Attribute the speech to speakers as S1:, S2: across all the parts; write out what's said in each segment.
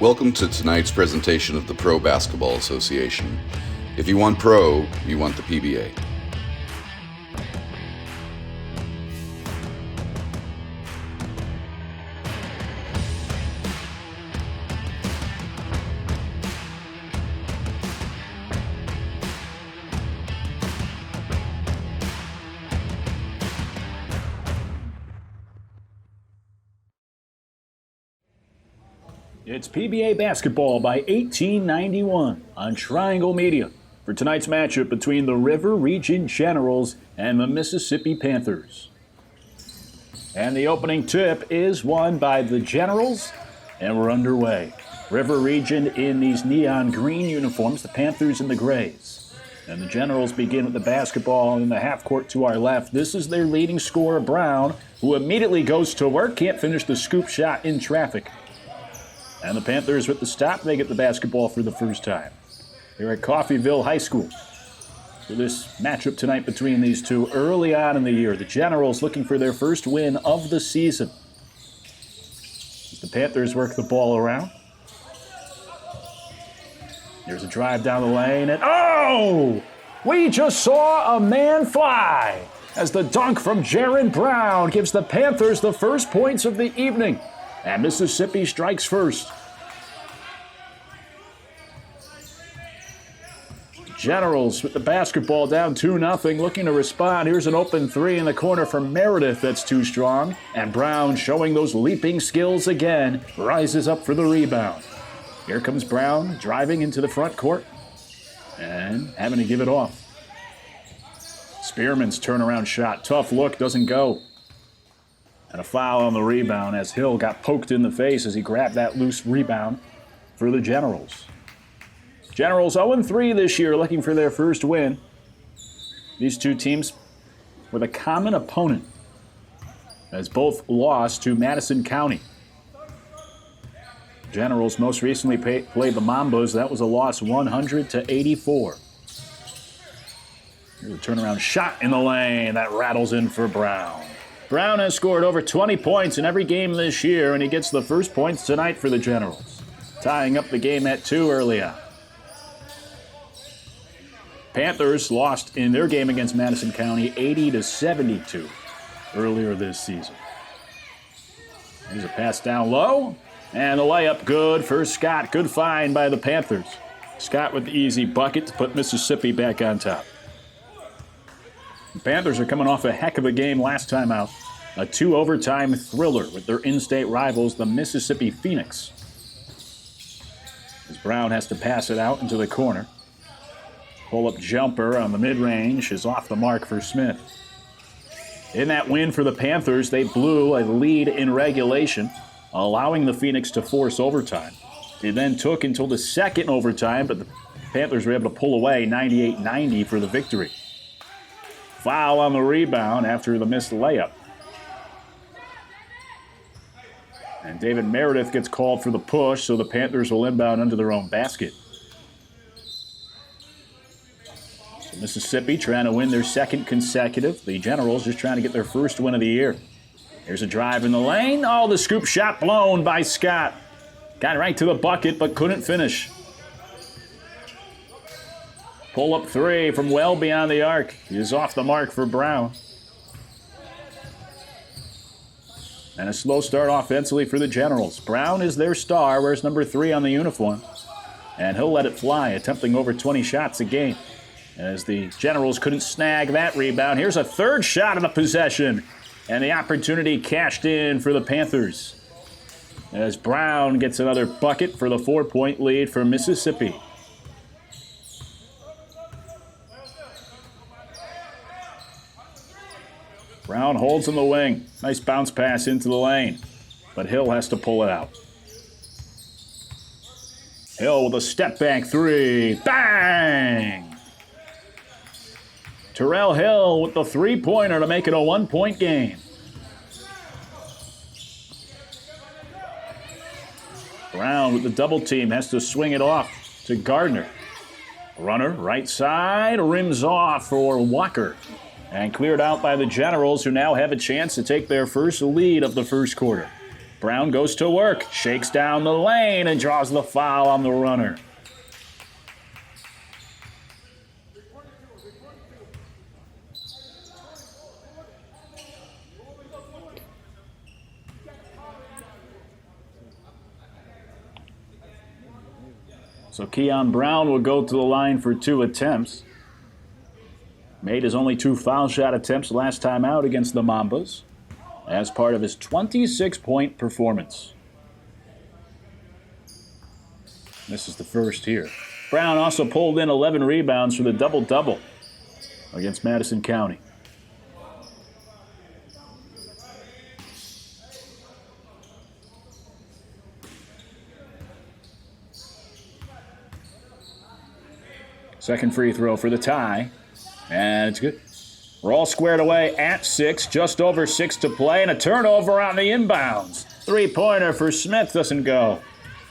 S1: Welcome to tonight's presentation of the Pro Basketball Association. If you want pro, you want the PBA.
S2: It's PBA basketball by 1891 on Triangle Media for tonight's matchup between the River Region Generals and the Mississippi Panthers. And the opening tip is won by the Generals, and we're underway. River Region in these neon green uniforms, the Panthers in the grays. And the Generals begin with the basketball in the half court to our left. This is their leading scorer, Brown, who immediately goes to work, can't finish the scoop shot in traffic. And the Panthers with the stop, they get the basketball for the first time. They're at Coffeyville High School for this matchup tonight between these two early on in the year. The Generals looking for their first win of the season. As the Panthers work the ball around. There's a drive down the lane, and oh! We just saw a man fly as the dunk from Jaron Brown gives the Panthers the first points of the evening. And Mississippi strikes first. Generals with the basketball down 2-0, looking to respond. Here's an open three in the corner from Meredith that's too strong. And Brown, showing those leaping skills again, rises up for the rebound. Here comes Brown, driving into the front court and having to give it off. Spearman's turnaround shot, tough look, doesn't go. And a foul on the rebound as Hill got poked in the face as he grabbed that loose rebound for the Generals. Generals 0-3 this year, looking for their first win. These two teams with a common opponent, as both lost to Madison County. Generals most recently played the Mambas. That was a loss 100-84. Here's a turnaround shot in the lane that rattles in for Brown. Brown has scored over 20 points in every game this year, and he gets the first points tonight for the Generals, tying up the game at 2 early on. Panthers lost in their game against Madison County 80-72 earlier this season. Here's a pass down low, and the layup good for Scott. Good find by the Panthers. Scott with the easy bucket to put Mississippi back on top. The Panthers are coming off a heck of a game last time out. A 2-overtime thriller with their in-state rivals, the Mississippi Phoenix. As Brown has to pass it out into the corner. Pull-up jumper on the mid-range is off the mark for Smith. In that win for the Panthers, they blew a lead in regulation, allowing the Phoenix to force overtime. It then took until the second overtime, but the Panthers were able to pull away 98-90 for the victory. Foul on the rebound after the missed layup. And David Meredith gets called for the push, so the Panthers will inbound under their own basket. So Mississippi trying to win their second consecutive. The Generals just trying to get their first win of the year. Here's a drive in the lane. Oh, the scoop shot blown by Scott. Got right to the bucket, but couldn't finish. Pull-up three from well beyond the arc is off the mark for Brown. And a slow start offensively for the Generals. Brown is their star, wears number 3 on the uniform. And he'll let it fly, attempting over 20 shots a game. As the Generals couldn't snag that rebound. Here's a third shot of the possession. And the opportunity cashed in for the Panthers. As Brown gets another bucket for the 4-point lead for Mississippi. Brown holds in the wing. Nice bounce pass into the lane. But Hill has to pull it out. Hill with a step back 3. Bang! Terrell Hill with the 3-pointer to make it a 1-point game. Brown with the double team has to swing it off to Gardner. Runner, right side, rims off for Walker. And cleared out by the Generals, who now have a chance to take their first lead of the first quarter. Brown goes to work, shakes down the lane, and draws the foul on the runner. So Keon Brown will go to the line for 2 attempts. Made his only 2 foul shot attempts last time out against the Mambas as part of his 26-point performance. This is the first here. Brown also pulled in 11 rebounds for the double-double against Madison County. Second free throw for the tie, and it's good. We're all squared away at 6, just over 6 to play, and a turnover on the inbounds. Three-pointer for Smith doesn't go.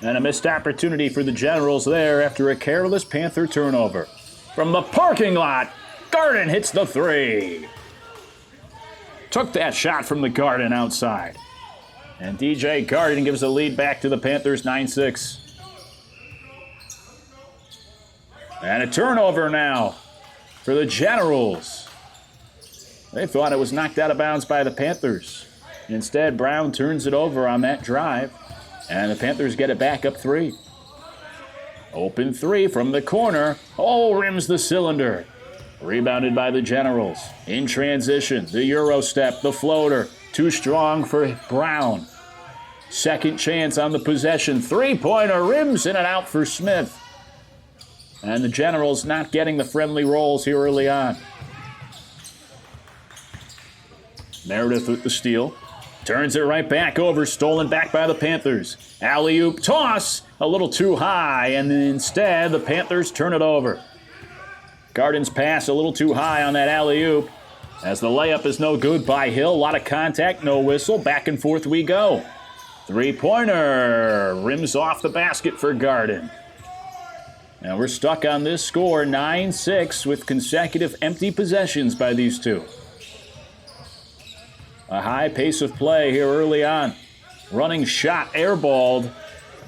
S2: And a missed opportunity for the Generals there after a careless Panther turnover. From the parking lot, Garden hits the 3. Took that shot from the Garden outside. And DJ Garden gives the lead back to the Panthers, 9-6. And a turnover now for the Generals. They thought it was knocked out of bounds by the Panthers. Instead, Brown turns it over on that drive, and the Panthers get it back up 3. Open 3 from the corner. Oh, rims the cylinder. Rebounded by the Generals. In transition, the Euro step, the floater. Too strong for Brown. Second chance on the possession. Three-pointer rims in and out for Smith. And the Generals not getting the friendly rolls here early on. Meredith with the steal. Turns it right back over. Stolen back by the Panthers. Alley-oop toss. A little too high. And instead, the Panthers turn it over. Garden's pass a little too high on that alley-oop. As the layup is no good by Hill. A lot of contact, no whistle. Back and forth we go. Three-pointer. Rims off the basket for Garden. Now we're stuck on this score, 9-6, with consecutive empty possessions by these two. A high pace of play here early on. Running shot airballed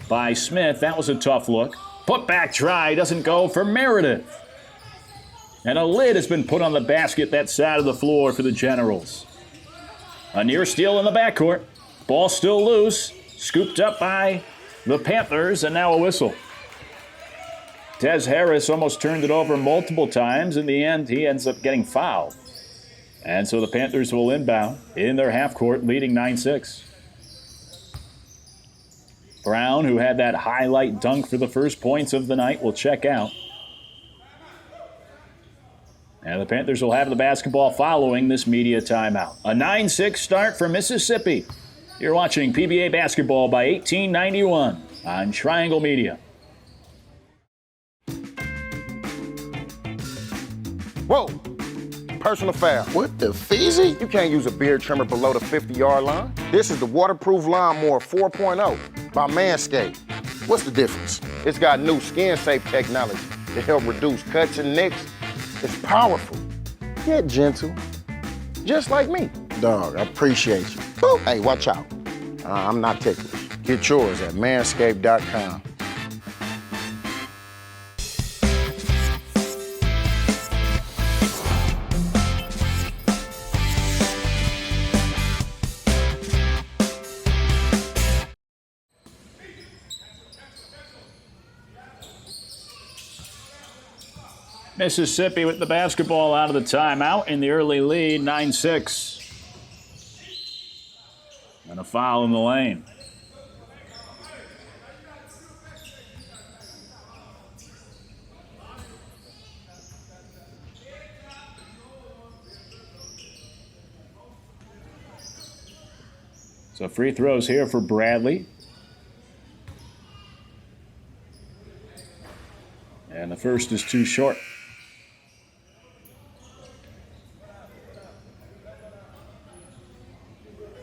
S2: by Smith. That was a tough look. Put back try doesn't go for Meredith. And a lid has been put on the basket that side of the floor for the Generals. A near steal in the backcourt. Ball still loose. Scooped up by the Panthers, and now a whistle. Des Harris almost turned it over multiple times. In the end, he ends up getting fouled. And so the Panthers will inbound in their half court, leading 9-6. Brown, who had that highlight dunk for the first points of the night, will check out. And the Panthers will have the basketball following this media timeout. A 9-6 start for Mississippi. You're watching PBA basketball by 1891 on Triangle Media.
S3: Whoa! Personal foul.
S4: What the feezy?
S3: You can't use a beard trimmer below the 50-yard line. This is the Waterproof Lawnmower 4.0 by Manscaped.
S4: What's the difference?
S3: It's got new skin-safe technology to help reduce cuts and nicks. It's powerful, yet gentle, just like me.
S4: Dog, I appreciate you.
S3: Boop.
S4: Hey, watch out.
S3: I'm not ticklish.
S4: Get yours at manscaped.com.
S2: Mississippi with the basketball out of the timeout in the early lead, 9-6. And a foul in the lane. So free throws here for Bradley. And the first is too short.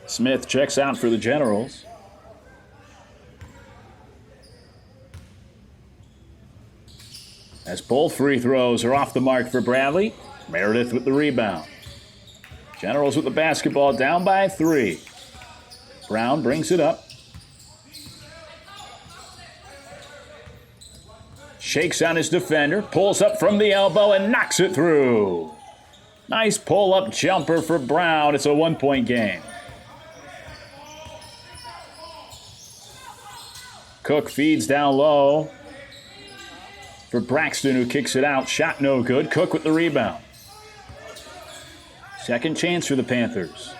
S2: Smith checks out for the Generals. As both free throws are off the mark for Bradley. Meredith with the rebound. Generals with the basketball down by 3. Brown brings it up. Shakes on his defender, pulls up from the elbow and knocks it through. Nice pull-up jumper for Brown. It's a 1-point game. Cook feeds down low for Braxton, who kicks it out. Shot no good. Cook with the rebound. Second chance for the Panthers.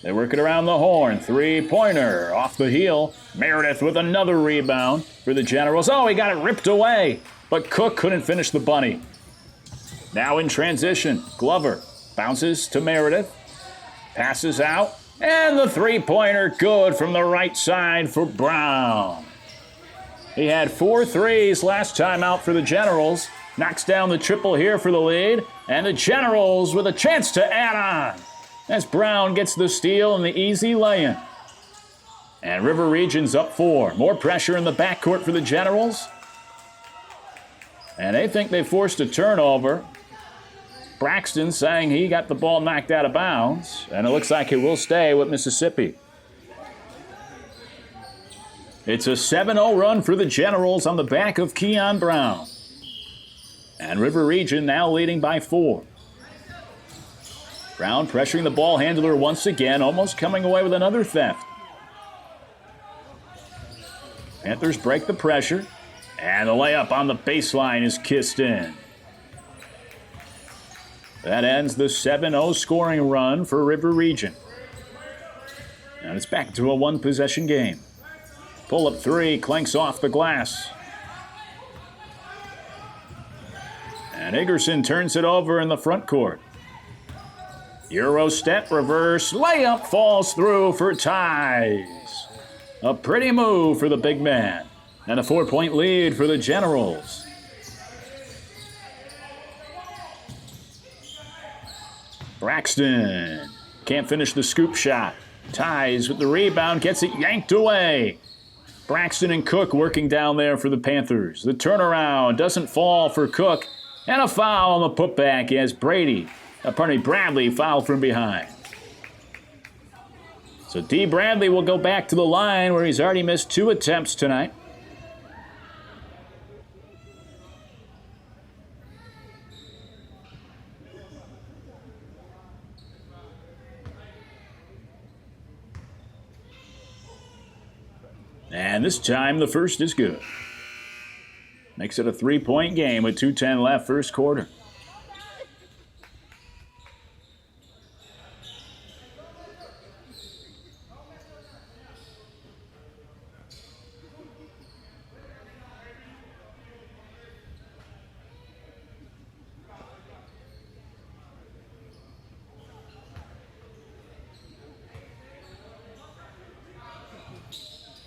S2: They work it around the horn. Three-pointer off the heel. Meredith with another rebound for the Generals. Oh, he got it ripped away, but Cook couldn't finish the bunny. Now in transition, Glover bounces to Meredith. Passes out, and the three-pointer good from the right side for Brown. He had 4 threes last time out for the Generals. Knocks down the triple here for the lead. And the Generals with a chance to add on as Brown gets the steal and the easy lay-in. And River Region's up 4. More pressure in the backcourt for the Generals. And they think they forced a turnover. Braxton saying he got the ball knocked out of bounds. And it looks like it will stay with Mississippi. It's a 7-0 run for the Generals on the back of Keon Brown. And River Region now leading by 4. Brown pressuring the ball handler once again, almost coming away with another theft. Panthers break the pressure, and the layup on the baseline is kissed in. That ends the 7-0 scoring run for River Region. And it's back to a one-possession game. Pull-up three, clanks off the glass. And Iggerson turns it over in the front court. Euro step, reverse, layup falls through for ties. A pretty move for the big man. And a 4-point lead for the Generals. Braxton can't finish the scoop shot. Ties with the rebound, gets it yanked away. Braxton and Cook working down there for the Panthers. The turnaround doesn't fall for Cook. And a foul on the putback as Bradley fouled from behind. So D. Bradley will go back to the line where he's already missed 2 attempts tonight. And this time the first is good. Makes it a 3-point game with 2:10 left first quarter.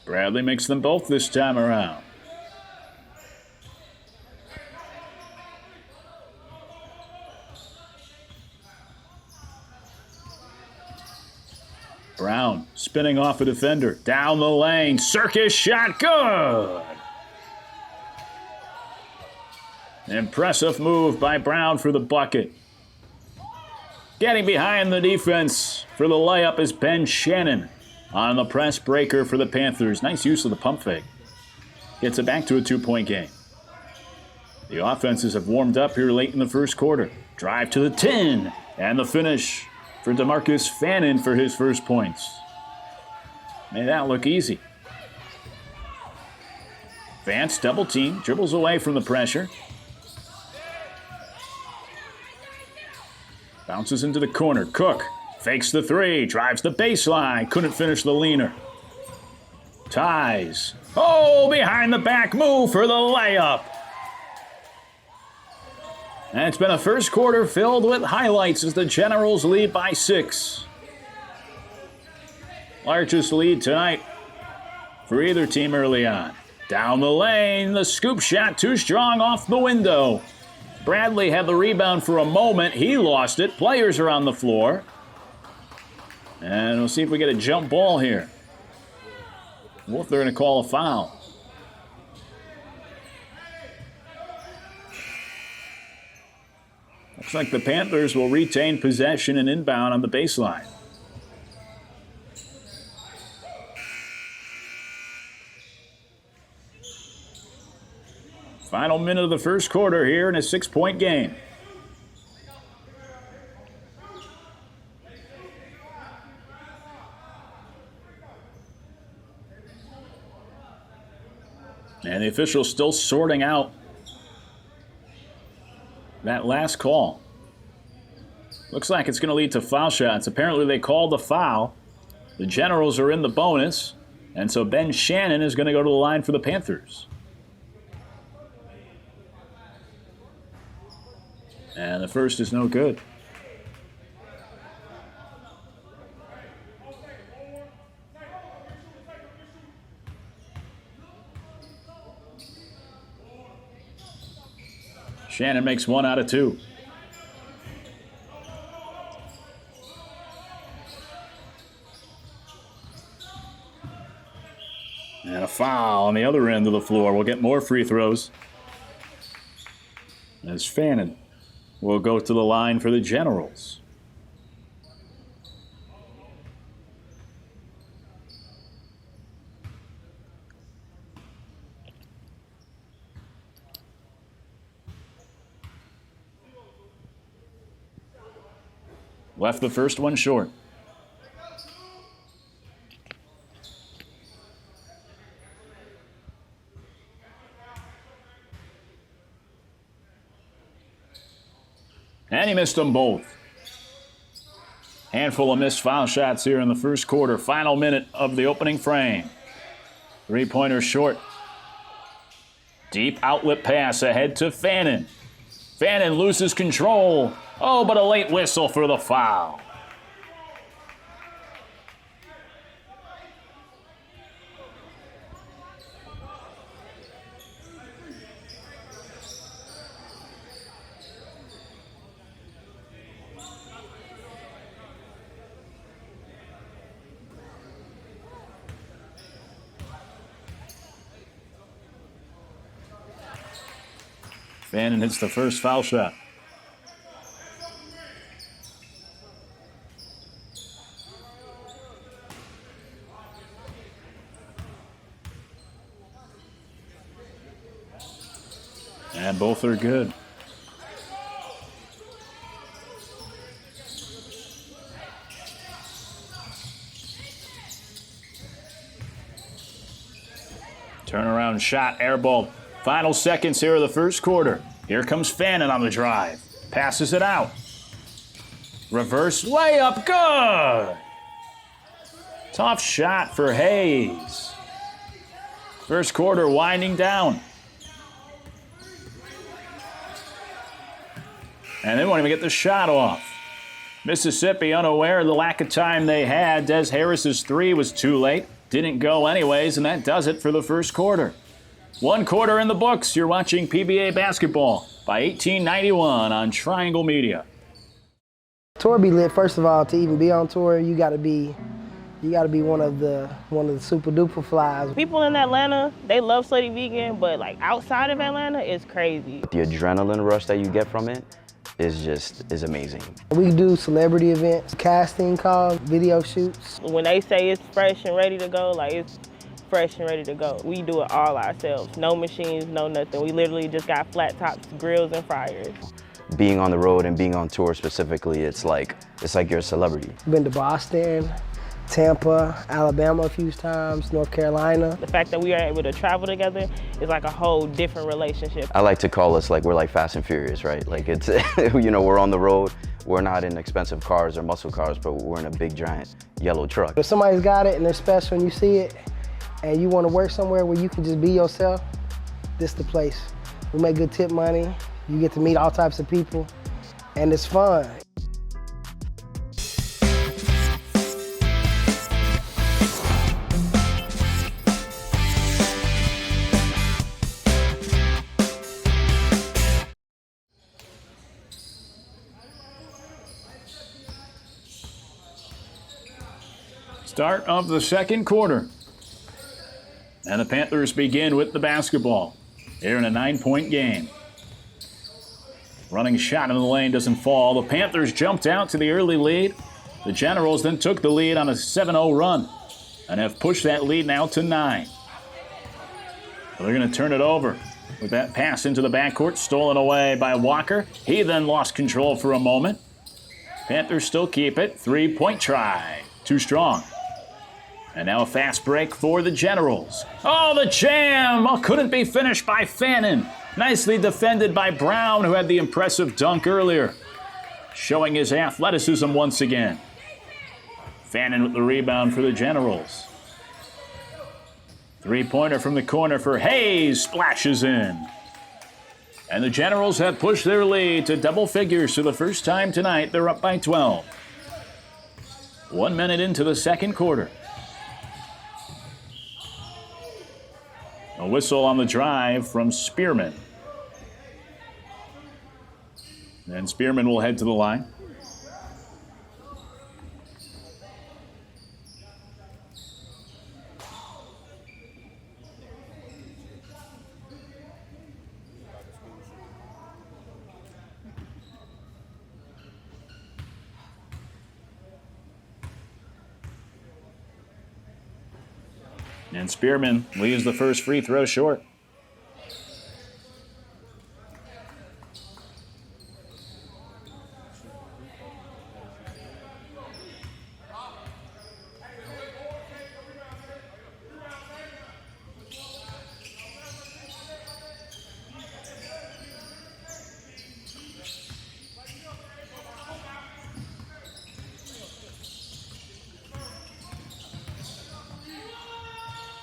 S2: Bradley makes them both this time around. Brown spinning off a defender. Down the lane. Circus shot. Good. Impressive move by Brown for the bucket. Getting behind the defense for the layup is Ben Shannon on the press breaker for the Panthers. Nice use of the pump fake. Gets it back to a 2-point game. The offenses have warmed up here late in the first quarter. Drive to the 10. And the finish for DeMarcus Fannin for his first points. Made that look easy. Vance double team, dribbles away from the pressure. Bounces into the corner. Cook fakes the 3, drives the baseline, couldn't finish the leaner. Ties. Oh, behind the back move for the layup. And it's been a first quarter filled with highlights as the Generals lead by 6. Largest lead tonight for either team early on. Down the lane, the scoop shot too strong off the window. Bradley had the rebound for a moment. He lost it. Players are on the floor. And we'll see if we get a jump ball here. Well, if they're going to call a foul. Looks like the Panthers will retain possession and inbound on the baseline. Final minute of the first quarter here in a 6-point game. And the officials still sorting out that last call. Looks like it's going to lead to foul shots. Apparently they called the foul. The Generals are in the bonus. And so Ben Shannon is going to go to the line for the Panthers. And the first is no good. Shannon makes 1 out of 2. And a foul on the other end of the floor. We'll get more free throws. As Fannin will go to the line for the Generals. Left the first one short. And he missed them both. Handful of missed foul shots here in the first quarter. Final minute of the opening frame. 3-pointer short. Deep outlet pass ahead to Fannin. Fannin loses control. Oh, but a late whistle for the foul. Fannin hits the first foul shot. And both are good. Turnaround shot, airball. Final seconds here of the first quarter. Here comes Fannin on the drive. Passes it out. Reverse layup, good! Tough shot for Hayes. First quarter winding down. And they won't even get the shot off. Mississippi unaware of the lack of time they had. Des Harris's 3 was too late. Didn't go anyways, and that does it for the first quarter. 1 quarter in the books. You're watching PBA basketball by 1891 on Triangle Media.
S5: Tour be lit. First of all, to even be on tour, you gotta be one of the super duper flies.
S6: People in Atlanta, they love Slutty Vegan, but like outside of Atlanta, it's crazy.
S7: The adrenaline rush that you get from it is amazing.
S5: We do celebrity events, casting calls, video shoots.
S6: When they say it's fresh and ready to go, like it's fresh and ready to go. We do it all ourselves. No machines, no nothing. We literally just got flat tops, grills, and fryers.
S7: Being on the road and being on tour specifically, it's like you're a celebrity.
S5: Been to Boston, Tampa, Alabama a few times, North Carolina.
S6: The fact that we are able to travel together is like a whole different relationship.
S7: I like to call us like we're like Fast and Furious, right? Like it's, you know, we're on the road. We're not in expensive cars or muscle cars, but we're in a big giant yellow truck.
S5: If somebody's got it and they're special and you see it, and you want to work somewhere where you can just be yourself, this the place. We make good tip money, you get to meet all types of people, and it's fun.
S2: Start of the second quarter. And the Panthers begin with the basketball here in a 9-point game. Running shot in the lane doesn't fall. The Panthers jumped out to the early lead. The Generals then took the lead on a 7-0 run and have pushed that lead now to 9. So they're going to turn it over. with that pass into the backcourt, stolen away by Walker. He then lost control for a moment. Panthers still keep it. 3-point try. Too strong. And now a fast break for the Generals. Oh, the jam! Oh, couldn't be finished by Fannin. Nicely defended by Brown, who had the impressive dunk earlier. Showing his athleticism once again. Fannin with the rebound for the Generals. Three-pointer from the corner for Hayes. Splashes in. And the Generals have pushed their lead to double figures for the first time tonight. They're up by 12. 1 minute into the second quarter. A whistle on the drive from Spearman. And Spearman will head to the line. And Spearman leaves the first free throw short.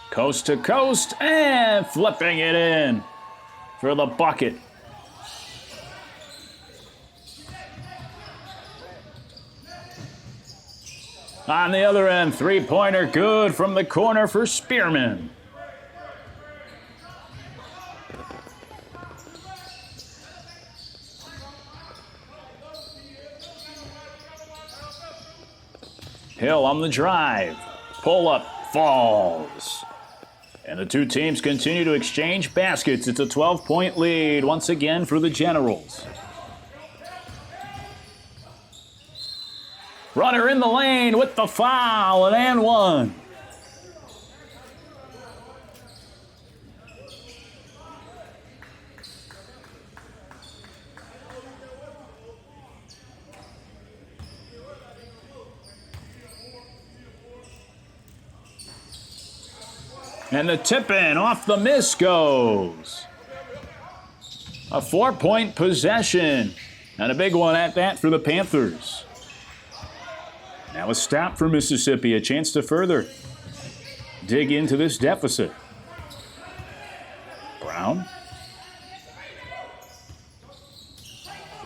S2: Coast to coast, and flipping it in for the bucket. On the other end, three-pointer good from the corner for Spearman. Hill on the drive. Pull up, falls. And the two teams continue to exchange baskets. It's a 12-point lead once again for the Generals. Runner in the lane with the foul, and one. And the tip-in off the miss goes. A 4-point possession. And a big one at that for the Panthers. Now a stop for Mississippi. A chance to further dig into this deficit. Brown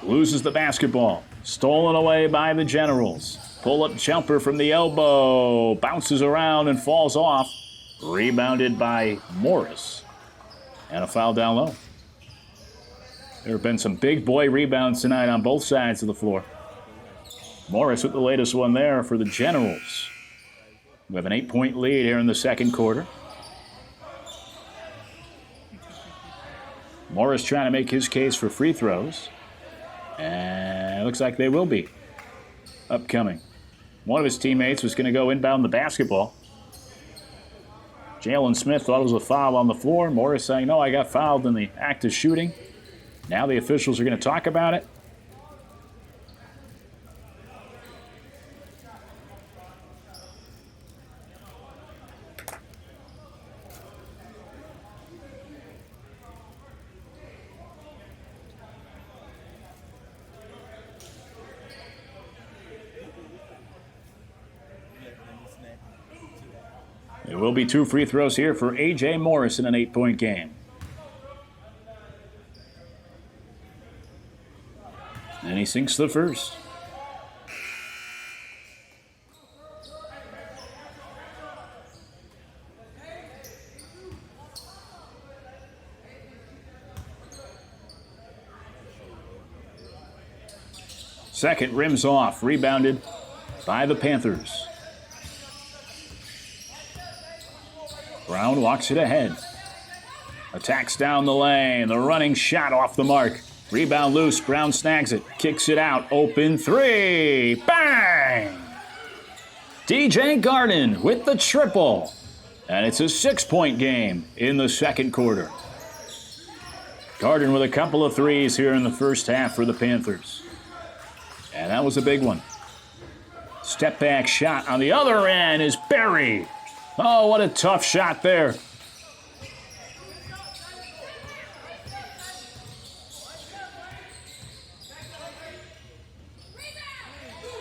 S2: loses the basketball. Stolen away by the Generals. Pull-up jumper from the elbow. Bounces around and falls off. Rebounded by Morris. And a foul down low. There have been some big boy rebounds tonight on both sides of the floor. Morris with the latest one there for the Generals. We have an 8-point lead here in the second quarter. Morris trying to make his case for free throws. And it looks like they will be upcoming. One of his teammates was going to go inbound the basketball. Jalen Smith thought it was a foul on the floor. Morris saying, no, I got fouled in the act of shooting. Now the officials are going to talk about it. There will be 2 free throws here for A.J. Morris in an 8-point game. And he sinks the first. Second rims off, rebounded by the Panthers. Brown walks it ahead. Attacks down the lane. The running shot off the mark. Rebound loose. Brown snags it. Kicks it out. Open three. Bang! DJ Garden with the triple. And it's a 6-point game in the second quarter. Garden with a couple of threes here in the first half for the Panthers. And that was a big one. Step back shot on the other end is buried. Oh, what a tough shot there.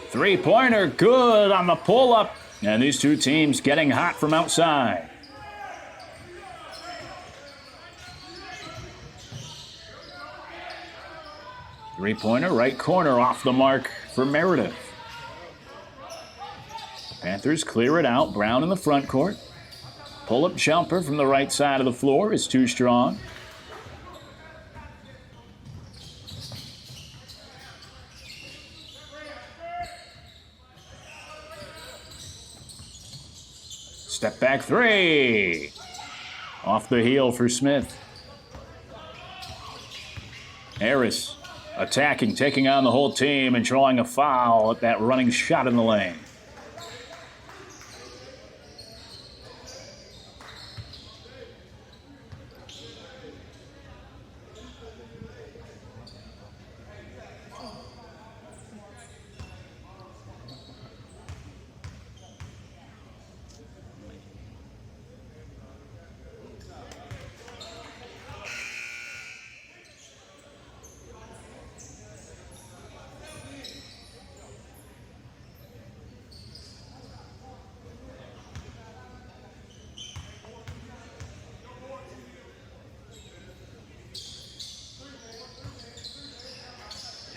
S2: Three-pointer good on the pull-up. And these two teams getting hot from outside. Three-pointer, right corner off the mark for Meredith. Panthers clear it out. Brown in the front court. Pull-up jumper from the right side of the floor is too strong. Step back three. Off the heel for Smith. Harris attacking, taking on the whole team and drawing a foul at that running shot in the lane.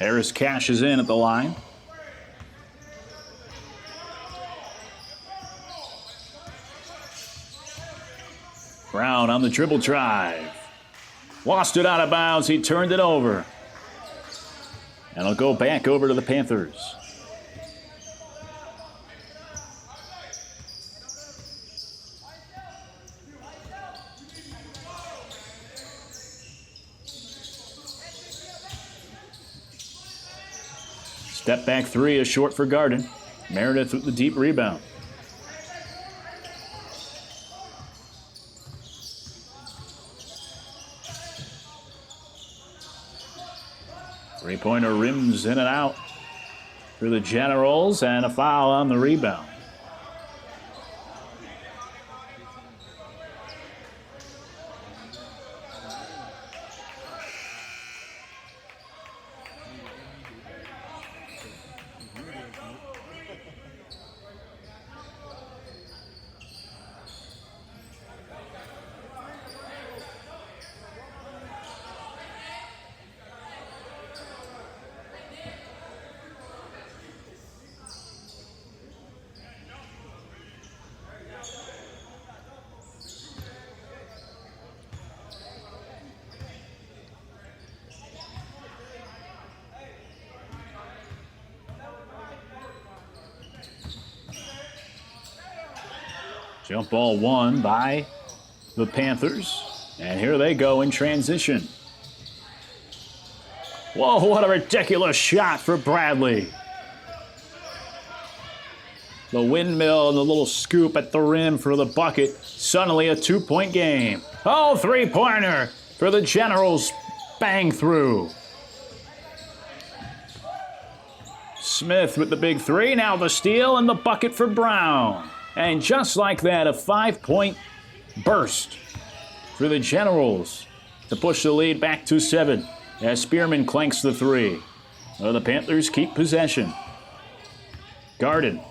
S2: Harris cashes in at the line. Brown on the dribble drive. Lost it out of bounds. He turned it over. And it'll go back over to the Panthers. Step back three is short for Garden. Meredith with the deep rebound. Three-pointer rims in and out for the Generals, and a foul on the rebound. Jump ball won by the Panthers. And here they go in transition. Whoa, what a ridiculous shot for Bradley. The windmill and the little scoop at the rim for the bucket. Suddenly a two-point game. Oh, three-pointer for the Generals. Bang through. Smith with the big three. Now the steal and the bucket for Brown. And just like that, a 5-point burst for the Generals to push the lead back to 7 as Spearman clanks the three. Well, the Panthers keep possession. Garden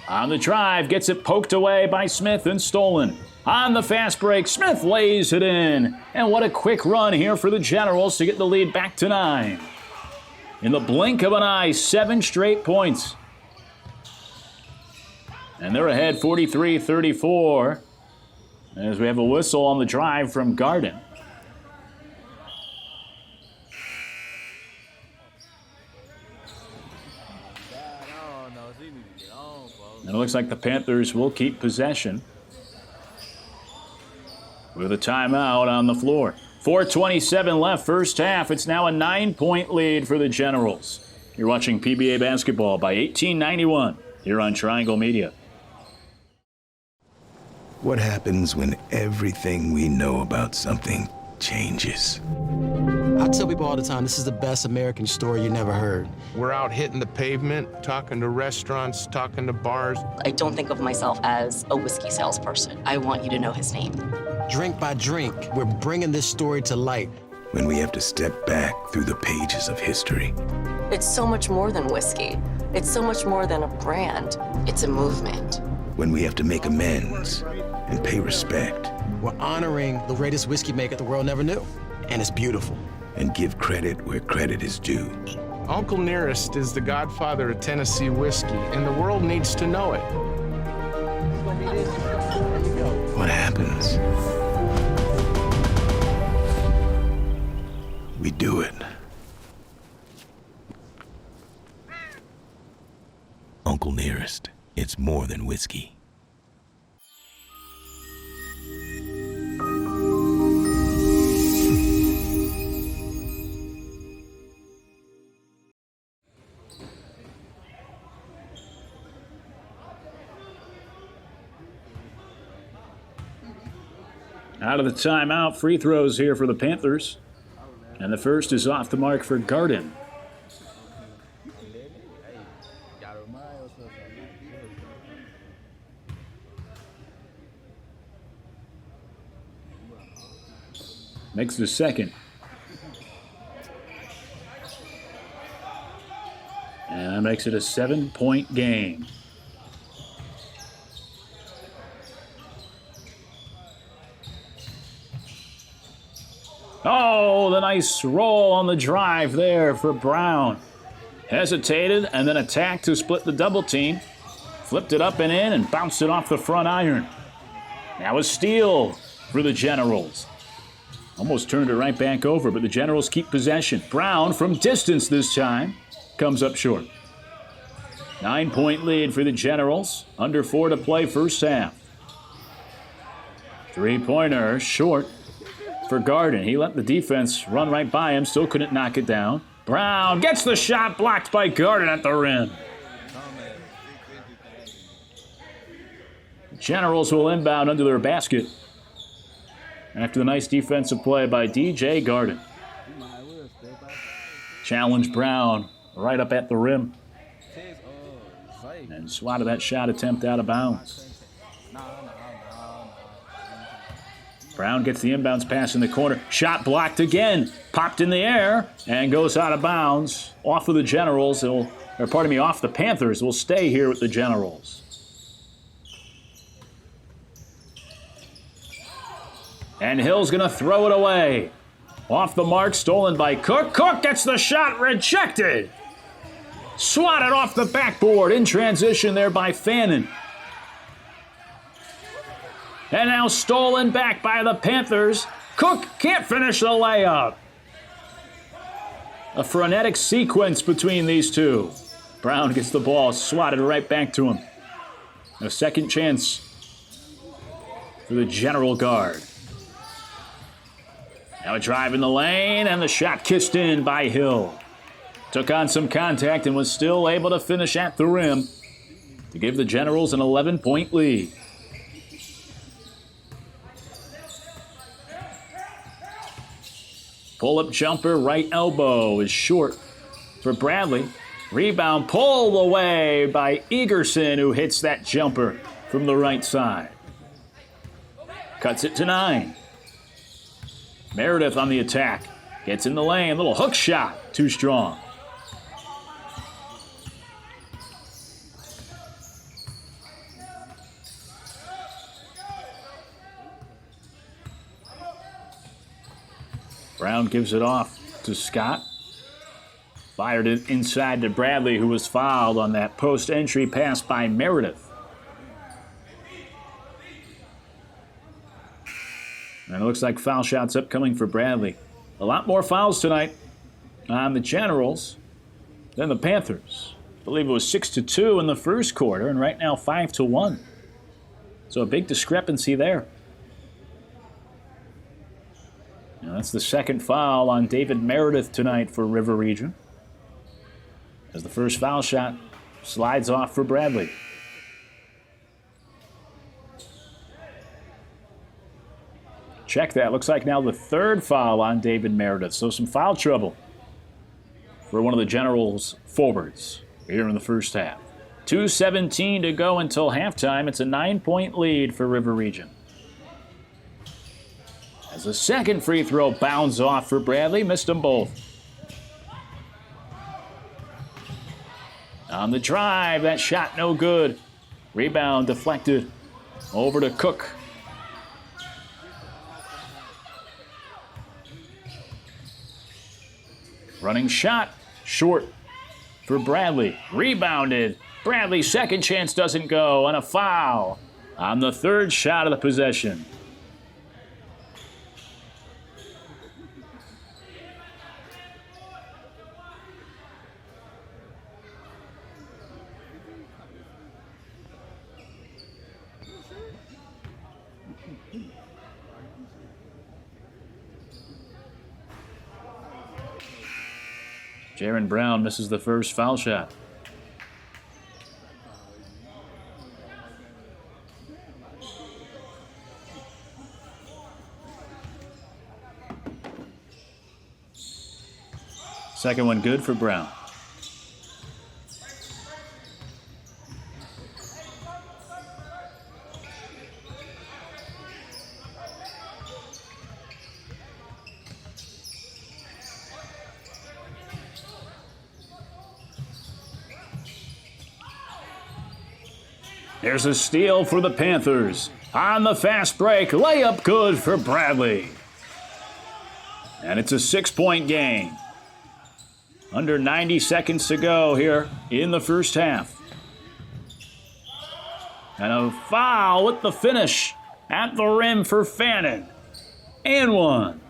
S2: on the drive, gets it poked away by Smith and stolen. On the fast break, Smith lays it in. And what a quick run here for the Generals to get the lead back to 9. In the blink of an eye, 7 straight points. And they're ahead 43-34 as we have a whistle on the drive from Garden. And it looks like the Panthers will keep possession with a timeout on the floor. 4:27 left, first half. It's now a 9-point lead for the Generals. You're watching PBA basketball by 1891 here on Triangle Media.
S8: What happens when everything we know about something changes.
S9: I tell people all the time, this is the best American story you never heard.
S10: We're out hitting the pavement, talking to restaurants, talking to bars.
S11: I don't think of myself as a whiskey salesperson. I want you to know his name.
S9: Drink by drink, we're bringing this story to light.
S8: When we have to step back through the pages of history.
S11: It's so much more than whiskey. It's so much more than a brand. It's a movement.
S8: When we have to make amends and pay respect.
S9: We're honoring the greatest whiskey maker the world never knew, and it's beautiful.
S8: And give credit where credit is due.
S10: Uncle Nearest is the godfather of Tennessee whiskey, and the world needs to know it.
S8: What happens? We do it. Uncle Nearest, it's more than whiskey.
S2: Out of the timeout, free throws here for the Panthers. And the first is off the mark for Garden. Makes the second. And that makes it a 7-point game. Oh, the nice roll on the drive there for Brown. Hesitated and then attacked to split the double team. Flipped it up and in and bounced it off the front iron. Now a steal for the Generals. Almost turned it right back over, but the Generals keep possession. Brown from distance this time comes up short. 9-point lead for the Generals. Under 4 to play first half. Three-pointer short for Garden. He let the defense run right by him, still couldn't knock it down. Brown gets the shot blocked by Garden at the rim. Generals will inbound under their basket after the nice defensive play by DJ Garden. Challenge Brown right up at the rim. And swatted that shot attempt out of bounds. Brown gets the inbounds pass in the corner. Shot blocked again. Popped in the air and goes out of bounds. Off of the Generals. Off the Panthers. Will stay here with the Generals. And Hill's going to throw it away. Off the mark, stolen by Cook. Cook gets the shot rejected. Swatted off the backboard in transition there by Fannin. And now stolen back by the Panthers. Cook can't finish the layup. A frenetic sequence between these two. Brown gets the ball, swatted right back to him. A second chance for the General guard. Now a drive in the lane, and the shot kissed in by Hill. Took on some contact and was still able to finish at the rim to give the Generals an 11-point lead. Pull-up jumper, right elbow is short for Bradley. Rebound pulled away by Egerson, who hits that jumper from the right side. Cuts it to 9. Meredith on the attack. Gets in the lane. Little hook shot. Too strong. Brown gives it off to Scott. Fired it inside to Bradley, who was fouled on that post-entry pass by Meredith. And it looks like foul shots upcoming for Bradley. A lot more fouls tonight on the Generals than the Panthers. I believe it was 6-2 in the first quarter, and right now 5-1. So a big discrepancy there. Now that's the second foul on David Meredith tonight for River Region, as the first foul shot slides off for Bradley. Check that. Looks like now the third foul on David Meredith. So some foul trouble for one of the Generals' forwards here in the first half. 2:17 to go until halftime. It's a 9-point lead for River Region. As the second free throw bounds off for Bradley, missed them both. On the drive, that shot no good. Rebound deflected over to Cook. Running shot, short for Bradley. Rebounded. Bradley's second chance doesn't go, and a foul on the third shot of the possession. Jaron Brown misses the first foul shot. Second one good for Brown. There's a steal for the Panthers. On the fast break, layup good for Bradley. And it's a 6-point game. Under 90 seconds to go here in the first half. And a foul with the finish at the rim for Fannin. And one.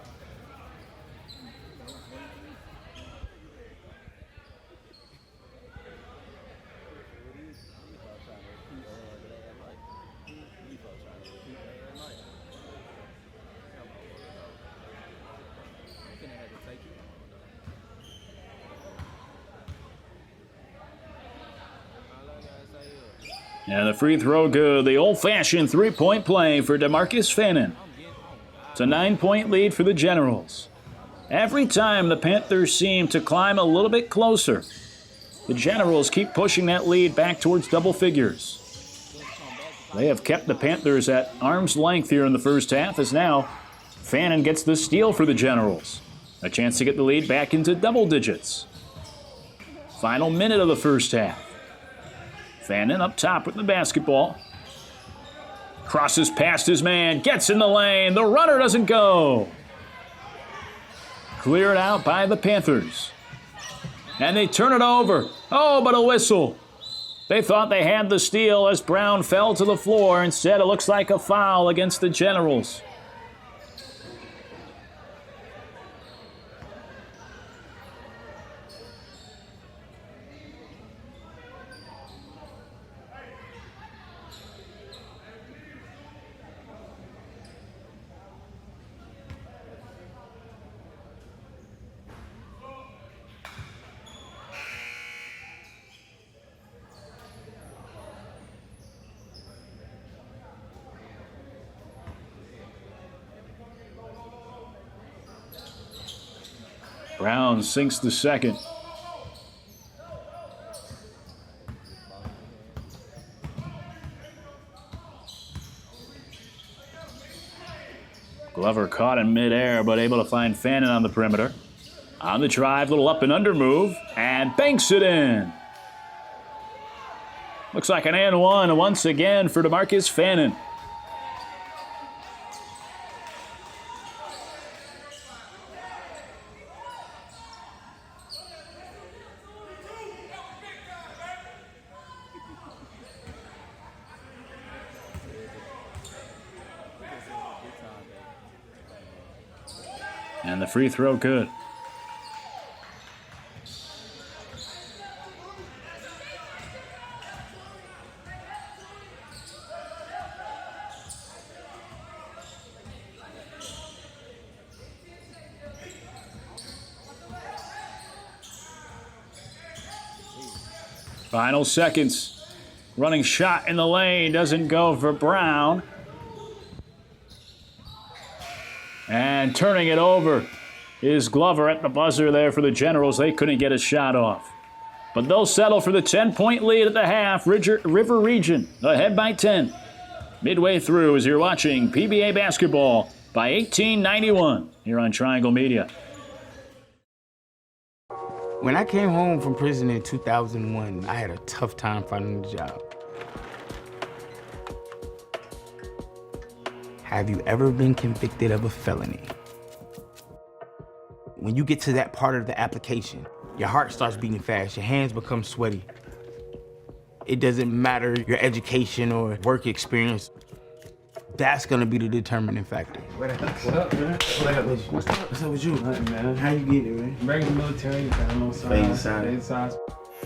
S2: And the free throw good. The old-fashioned three-point play for DeMarcus Fannin. It's a 9-point lead for the Generals. Every time the Panthers seem to climb a little bit closer, the Generals keep pushing that lead back towards double figures. They have kept the Panthers at arm's length here in the first half, as now Fannin gets the steal for the Generals. A chance to get the lead back into double digits. Final minute of the first half. Fannin up top with the basketball. Crosses past his man, gets in the lane. The runner doesn't go. Cleared out by the Panthers. And they turn it over. Oh, but a whistle. They thought they had the steal as Brown fell to the floor. Instead, it looks like a foul against the Generals. Brown sinks the second. Glover caught in midair, but able to find Fannin on the perimeter. On the drive, little up and under move, and banks it in. Looks like an and one once again for DeMarcus Fannin. And the free throw good. Final seconds. Running shot in the lane doesn't go for Brown. And turning it over is Glover at the buzzer there for the Generals. They couldn't get a shot off. But they'll settle for the 10-point lead at the half. River Region ahead by 10. Midway through as you're watching PBA basketball by 1891 here on Triangle Media.
S12: When I came home from prison in 2001, I had a tough time finding a job. Have you ever been convicted of a felony? When you get to that part of the application, your heart starts beating fast, your hands become sweaty. It doesn't matter your education or work experience. That's gonna be the determining factor.
S13: What up, man? What's up with you? Nothing, man. How you get it, man? Regular military, got no size.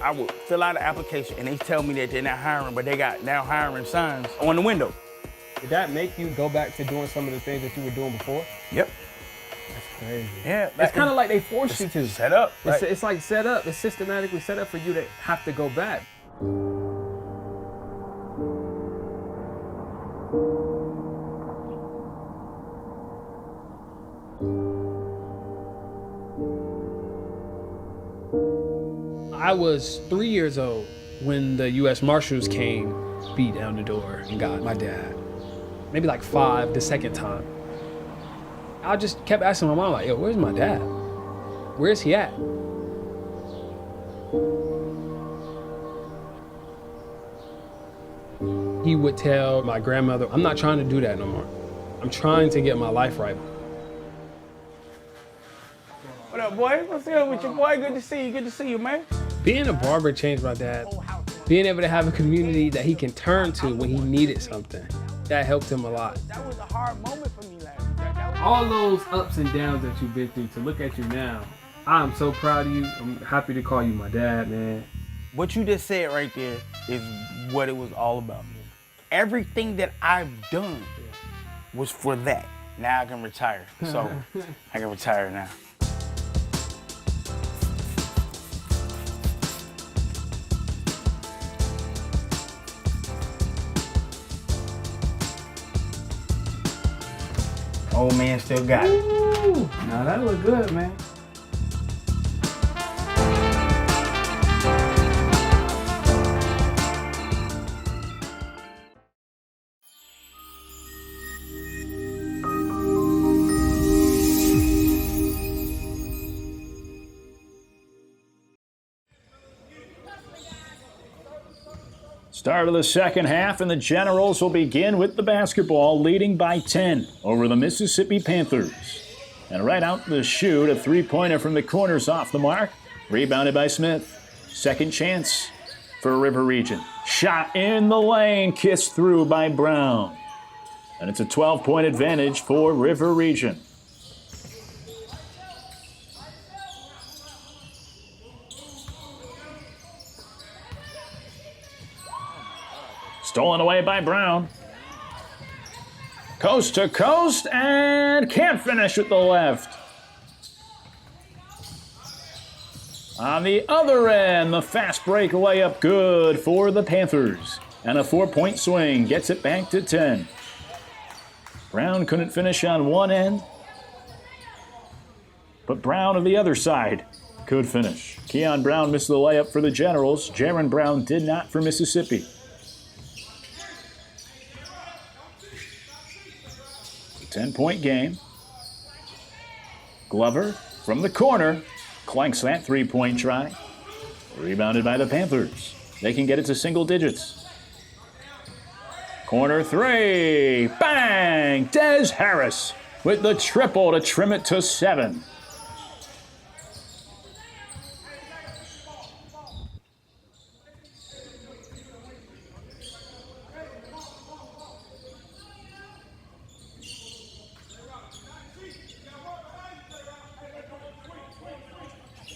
S12: I would fill out an application and they tell me that they're not hiring, but they got now hiring signs on the window.
S14: Did that make you go back to doing some of the things that you were doing before?
S12: Yep.
S14: That's crazy.
S12: Yeah.
S14: It's kind of like they force you to.
S12: Set up.
S14: It's like set up. It's systematically set up for you to have to go back. I was 3 years old when the U.S. Marshals came, beat down the door, and got my dad. Maybe like 5 the second time. I just kept asking my mom, like, yo, where's my dad? Where's he at? He would tell my grandmother, I'm not trying to do that no more. I'm trying to get my life right.
S12: What up, boy? What's up with you, boy? Good to see you. Good to see you, man.
S14: Being a barber changed my dad. Being able to have a community that he can turn to when he needed something, that helped him a lot.
S12: That was a hard moment for me last year.
S14: All those ups and downs that you've been through, to look at you now, I'm so proud of you. I'm happy to call you my dad, man.
S12: What you just said right there is what it was all about. Everything that I've done was for that. Now I can retire. So I can retire now. Old man still got it.
S14: Ooh, now that look good, man.
S2: Start of the second half, and the Generals will begin with the basketball, leading by 10 over the Mississippi Panthers. And right out the chute, a three-pointer from the corner's off the mark. Rebounded by Smith. Second chance for River Region. Shot in the lane, kissed through by Brown. And it's a 12-point advantage for River Region. Stolen away by Brown. Coast to coast, and can't finish with the left. On the other end, the fast break layup good for the Panthers. And a 4-point swing gets it back to 10. Brown couldn't finish on one end, but Brown on the other side could finish. Keon Brown missed the layup for the Generals. Jaron Brown did not for Mississippi. 10-point game. Glover from the corner clanks that three-point try. Rebounded by the Panthers. They can get it to single digits. Corner three. Bang! Des Harris with the triple to trim it to 7.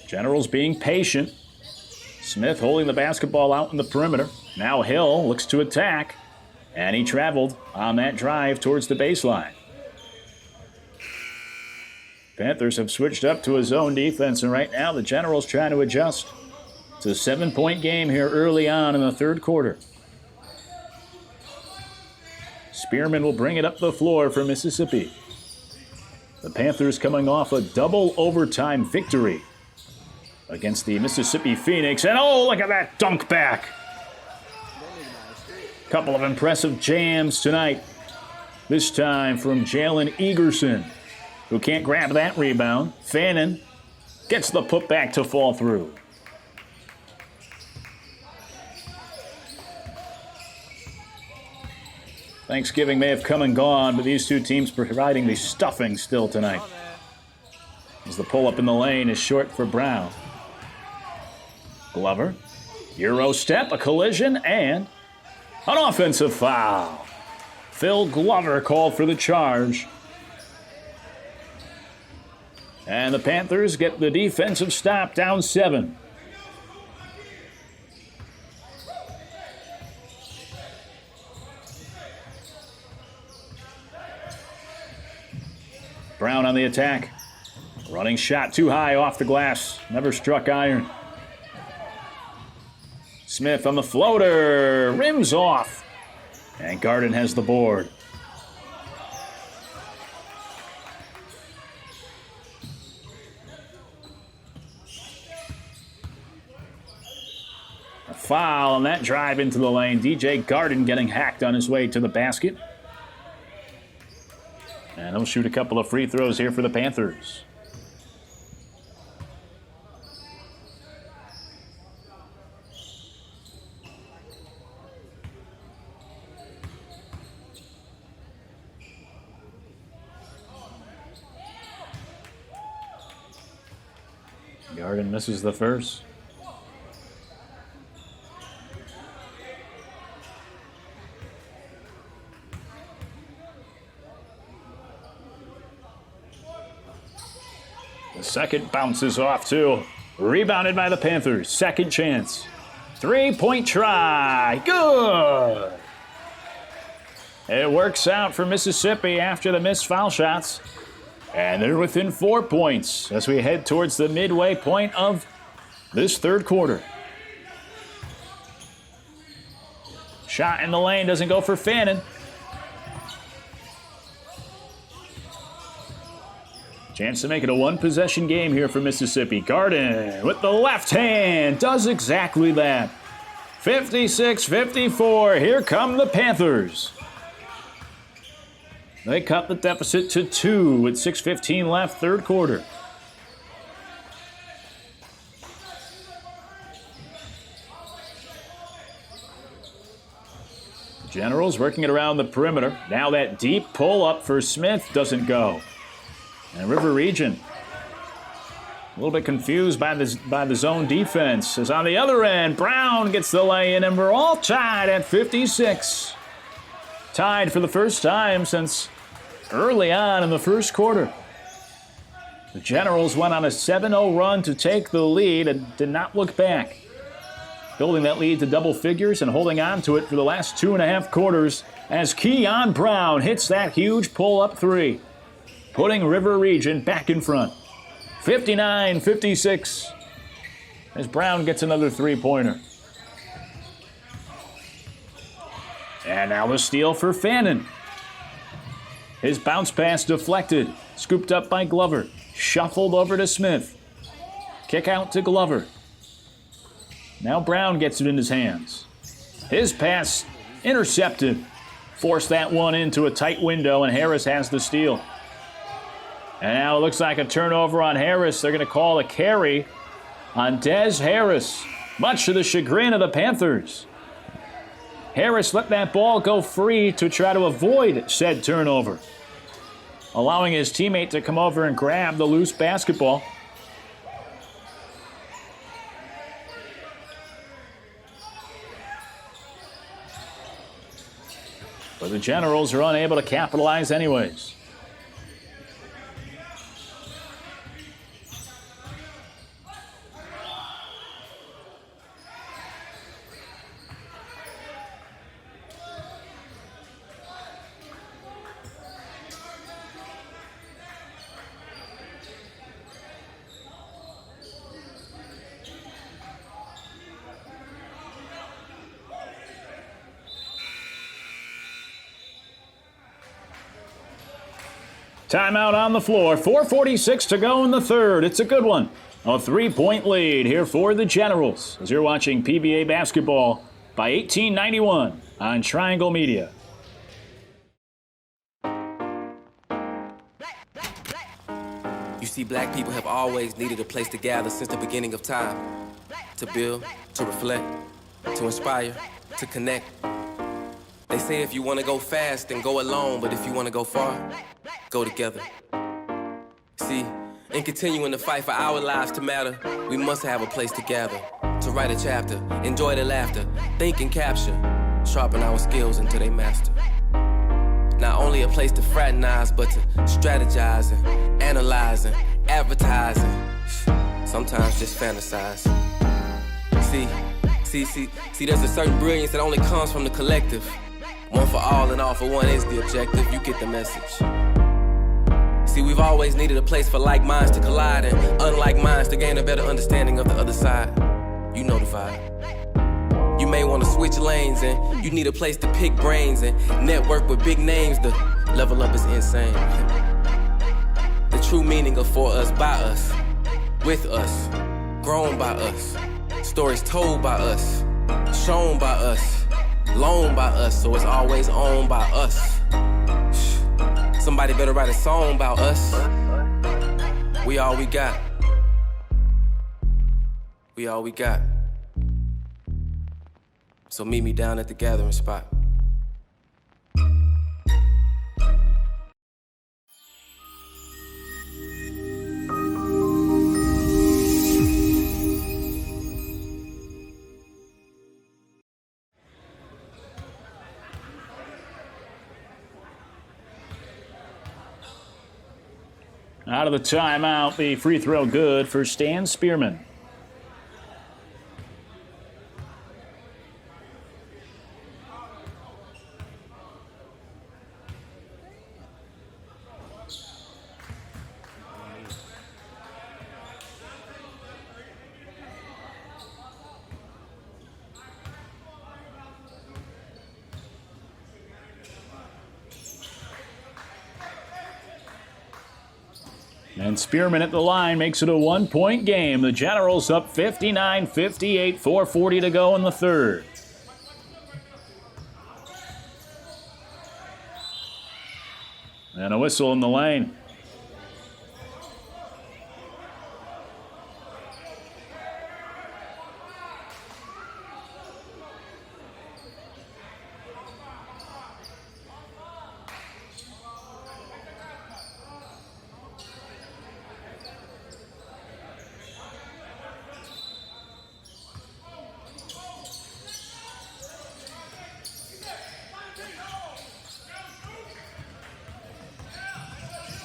S2: Generals being patient. Smith holding the basketball out in the perimeter. Now Hill looks to attack, and he traveled on that drive towards the baseline. Panthers have switched up to a zone defense, and right now the Generals trying to adjust. It's a 7-point game here early on in the third quarter. Spearman will bring it up the floor for Mississippi. The Panthers coming off a double overtime victory against the Mississippi Phoenix. And oh, look at that dunk back. Couple of impressive jams tonight. This time from Jalen Egerson, who can't grab that rebound. Fannin gets the putback to fall through. Thanksgiving may have come and gone, but these two teams providing the stuffing still tonight. As the pull-up in the lane is short for Brown. Glover, Euro step, a collision, and an offensive foul. Phil Glover called for the charge. And the Panthers get the defensive stop, down 7. Brown on the attack. Running shot too high off the glass. Never struck iron. Smith on the floater. Rims off. And Garden has the board. A foul on that drive into the lane. DJ Garden getting hacked on his way to the basket. And he'll shoot a couple of free throws here for the Panthers. Garden misses the first. The second bounces off too. Rebounded by the Panthers. Second chance. 3-point try. Good. It works out for Mississippi after the missed foul shots. And they're within 4 points as we head towards the midway point of this third quarter. Shot in the lane doesn't go for Fannin. Chance to make it a one-possession game here for Mississippi. Garden with the left hand does exactly that. 56-54. Here come the Panthers. They cut the deficit to 2 with 6:15 left, third quarter. Generals working it around the perimeter. Now that deep pull-up for Smith doesn't go. And River Region, a little bit confused by the zone defense. As on the other end, Brown gets the lay-in, and we're all tied at 56. Tied for the first time since early on in the first quarter. The Generals went on a 7-0 run to take the lead and did not look back. Building that lead to double figures and holding on to it for the last 2.5 quarters as Keon Brown hits that huge pull-up three, putting River Region back in front. 59-56 as Brown gets another three-pointer. And now the steal for Fannin. His bounce pass deflected, scooped up by Glover, shuffled over to Smith. Kick out to Glover. Now Brown gets it in his hands. His pass intercepted. Forced that one into a tight window, and Harris has the steal. And now it looks like a turnover on Harris. They're going to call a carry on Des Harris, much to the chagrin of the Panthers. Harris let that ball go free to try to avoid said turnover, allowing his teammate to come over and grab the loose basketball. But the Generals are unable to capitalize anyways. Timeout on the floor. 4:46 to go in the third. It's a good one. A 3-point lead here for the Generals as you're watching PBA basketball by 1891 on Triangle Media.
S15: You see, black people have always needed a place to gather since the beginning of time. To build, to reflect, to inspire, to connect. They say if you want to go fast, then go alone. But if you want to go far, go together. See, in continuing to fight for our lives to matter, we must have a place to gather. To write a chapter, enjoy the laughter, think and capture, sharpen our skills until they master. Not only a place to fraternize, but to strategize and analyze and advertise and sometimes just fantasize. See, there's a certain brilliance that only comes from the collective. One for all and all for one is the objective. You get the message. See, we've always needed a place for like minds to collide and unlike minds to gain a better understanding of the other side. You know the vibe. You may want to switch lanes and you need a place to pick brains and network with big names. The level up is insane. The true meaning of for us, by us, with us, grown by us, stories told by us, shown by us, loaned by us, so it's always owned by us. Somebody better write a song about us. We all we got. We all we got. So meet me down at the gathering spot.
S2: Out of the timeout, the free throw good for Stan Spearman. And Spearman at the line makes it a 1-point game. The Generals up 59-58, 4:40 to go in the third. And a whistle in the lane.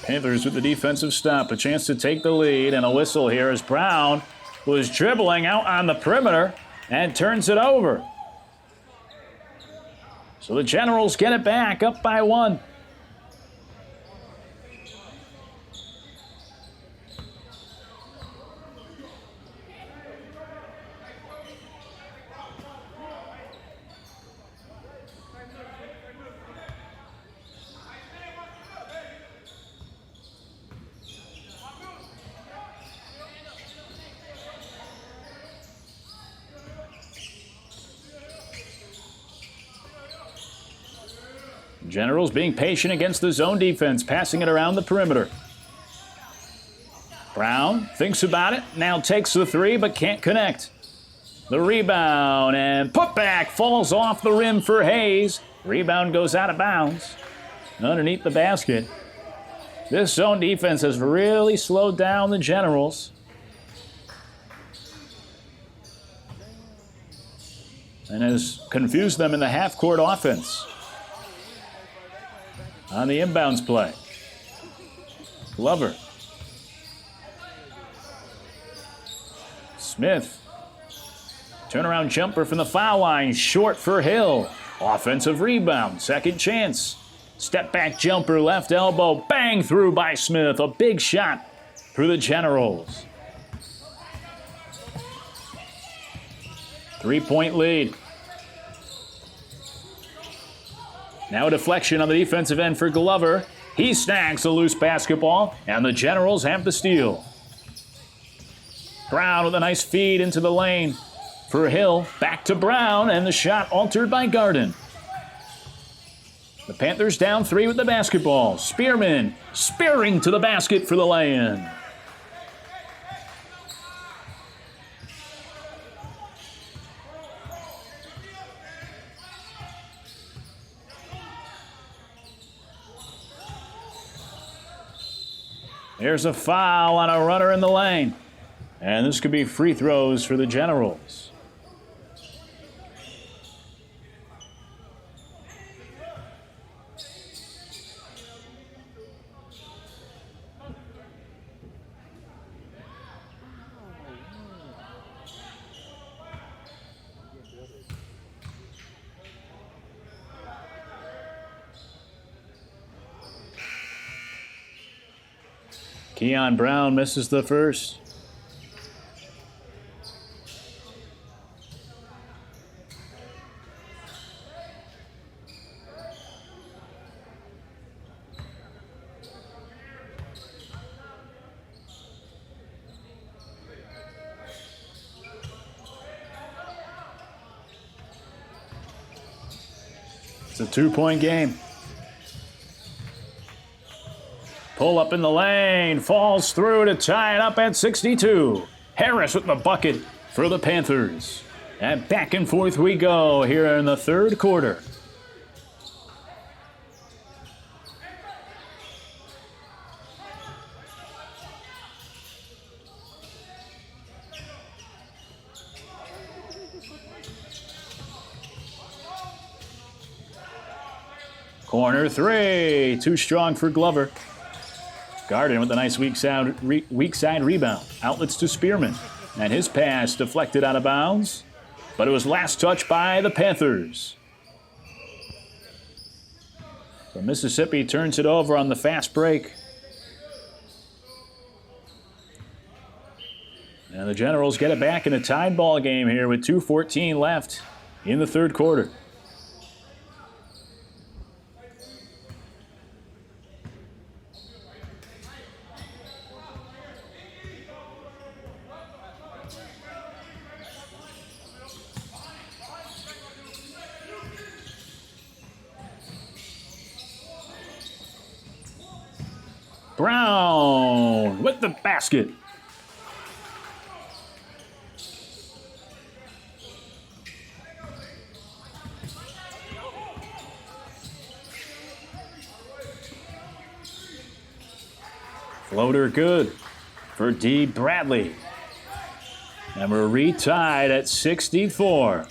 S2: Panthers with the defensive stop, a chance to take the lead, and a whistle here as Brown was dribbling out on the perimeter and turns it over. So the Generals get it back, up by 1. Generals being patient against the zone defense, passing it around the perimeter. Brown thinks about it, now takes the three, but can't connect. The rebound and putback falls off the rim for Hayes. Rebound goes out of bounds underneath the basket. This zone defense has really slowed down the Generals. And has confused them in the half-court offense. On the inbounds play. Glover. Smith. Turnaround jumper from the foul line. Short for Hill. Offensive rebound. Second chance. Step back jumper. Left elbow. Bang through by Smith. A big shot for the Generals. 3-point lead. Now a deflection on the defensive end for Glover. He snags the loose basketball, and the Generals have the steal. Brown with a nice feed into the lane for Hill. Back to Brown, and the shot altered by Garden. The Panthers down 3 with the basketball. Spearman spearing to the basket for the lay-in. There's a foul on a runner in the lane. And this could be free throws for the Generals. Keon Brown misses the first. It's a 2-point game. Pull up in the lane, falls through to tie it up at 62. Harris with the bucket for the Panthers. And back and forth we go here in the third quarter. Corner 3, too strong for Glover. Garden with a nice weak side rebound. Outlets to Spearman. And his pass deflected out of bounds. But it was last touched by the Panthers. So Mississippi turns it over on the fast break. And the Generals get it back in a tied ball game here with 2:14 left in the third quarter. Brown with the basket. Floater good for D. Bradley. And we're retied at 64.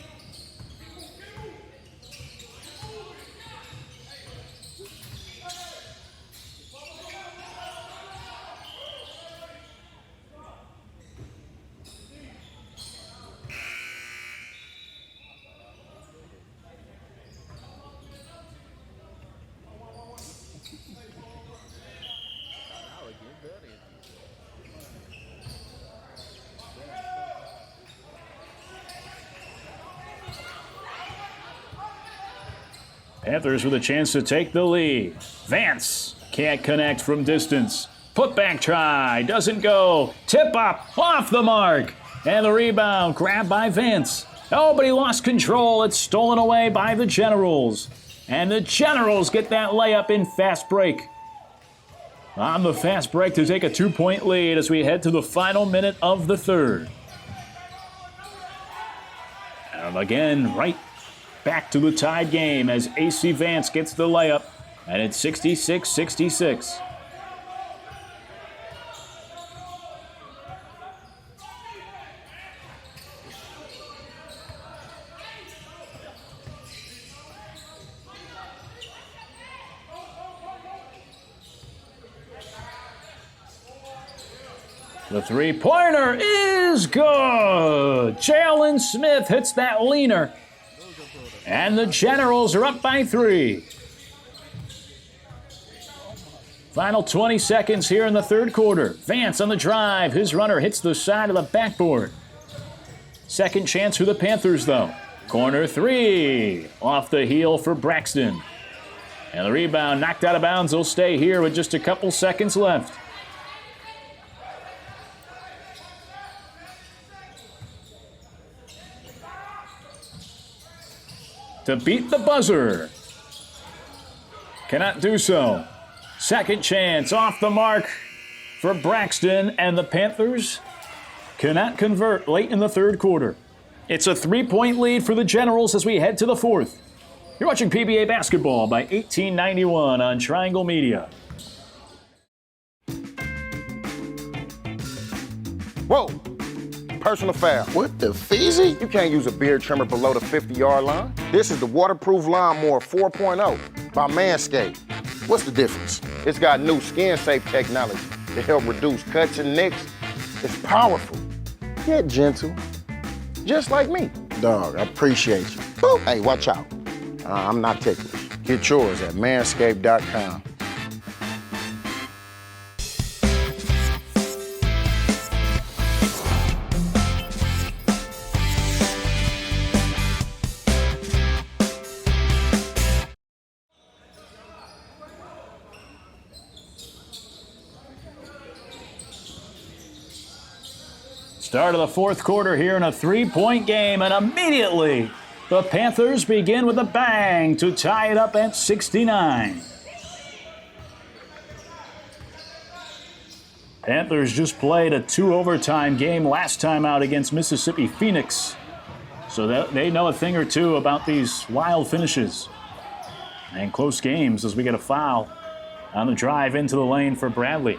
S2: Panthers with a chance to take the lead. Vance can't connect from distance. Putback try, doesn't go. Tip up, off the mark. And the rebound grabbed by Vance. Oh, but he lost control. It's stolen away by the Generals. And the Generals get that layup in fast break. On the fast break to take a 2-point lead as we head to the final minute of the third. And again, right back to the tied game as AC Vance gets the layup, and it's 66-66. The three-pointer is good. Jalen Smith hits that leaner. And the Generals are up by 3. Final 20 seconds here in the third quarter. Vance on the drive. His runner hits the side of the backboard. Second chance for the Panthers, though. Corner 3. Off the heel for Braxton. And the rebound knocked out of bounds. Will stay here with just a couple seconds left. To beat the buzzer. Cannot do so. Second chance off the mark for Braxton, and the Panthers cannot convert late in the third quarter. It's a 3-point lead for the Generals as we head to the fourth. You're watching PBA Basketball by 1891 on Triangle Media.
S3: Whoa! Personal foul.
S4: What the feezy?
S3: You can't use a beard trimmer below the 50-yard line. This is the waterproof lawnmower 4.0 by Manscaped.
S4: What's the difference?
S3: It's got new skin-safe technology to help reduce cuts and nicks. It's powerful, yet gentle, just like me.
S4: Dog, I appreciate you.
S3: Boop. Hey, watch out. I'm not ticklish.
S4: Get yours at manscaped.com.
S2: Start of the fourth quarter here in a 3-point game, and immediately the Panthers begin with a bang to tie it up at 69. Panthers just played a 2-overtime game last time out against Mississippi Phoenix, so they know a thing or two about these wild finishes and close games as we get a foul on the drive into the lane for Bradley.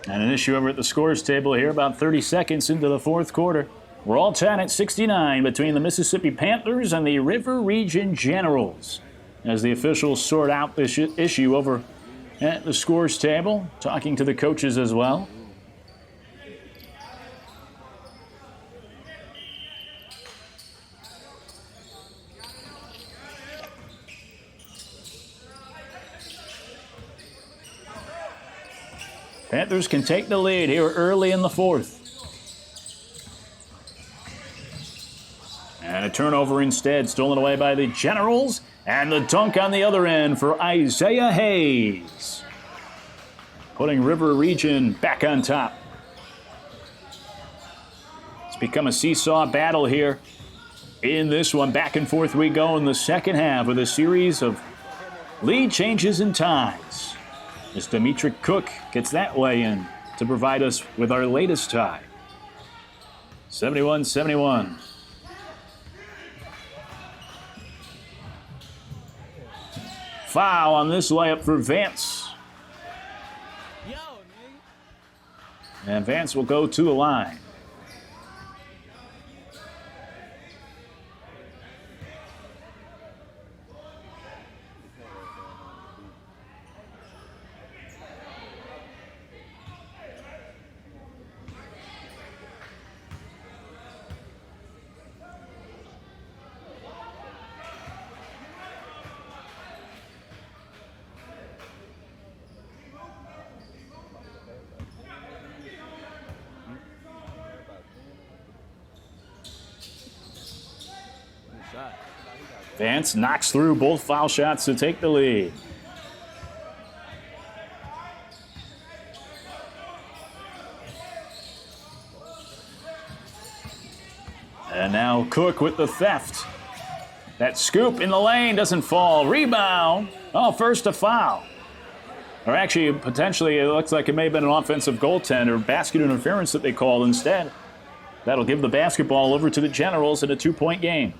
S2: And an issue over at the scores table here, about 30 seconds into the fourth quarter. We're all tied at 69 between the Mississippi Panthers and the River Region Generals as the officials sort out this issue over at the scores table, talking to the coaches as well. Panthers can take the lead here early in the fourth. And a turnover instead, stolen away by the Generals. And the dunk on the other end for Isaiah Hayes, putting River Region back on top. It's become a seesaw battle here in this one. Back and forth we go in the second half with a series of lead changes and ties, as Dimitri Cook gets that lay in to provide us with our latest tie. 71-71. Foul on this layup for Vance. And Vance will go to the line. Vance knocks through both foul shots to take the lead. And now Cook with the theft. That scoop in the lane doesn't fall. Rebound. Oh, first a foul. Or actually, potentially, it looks like it may have been an offensive goaltender, basket interference that they called instead. That'll give the basketball over to the Generals in a 2-point game.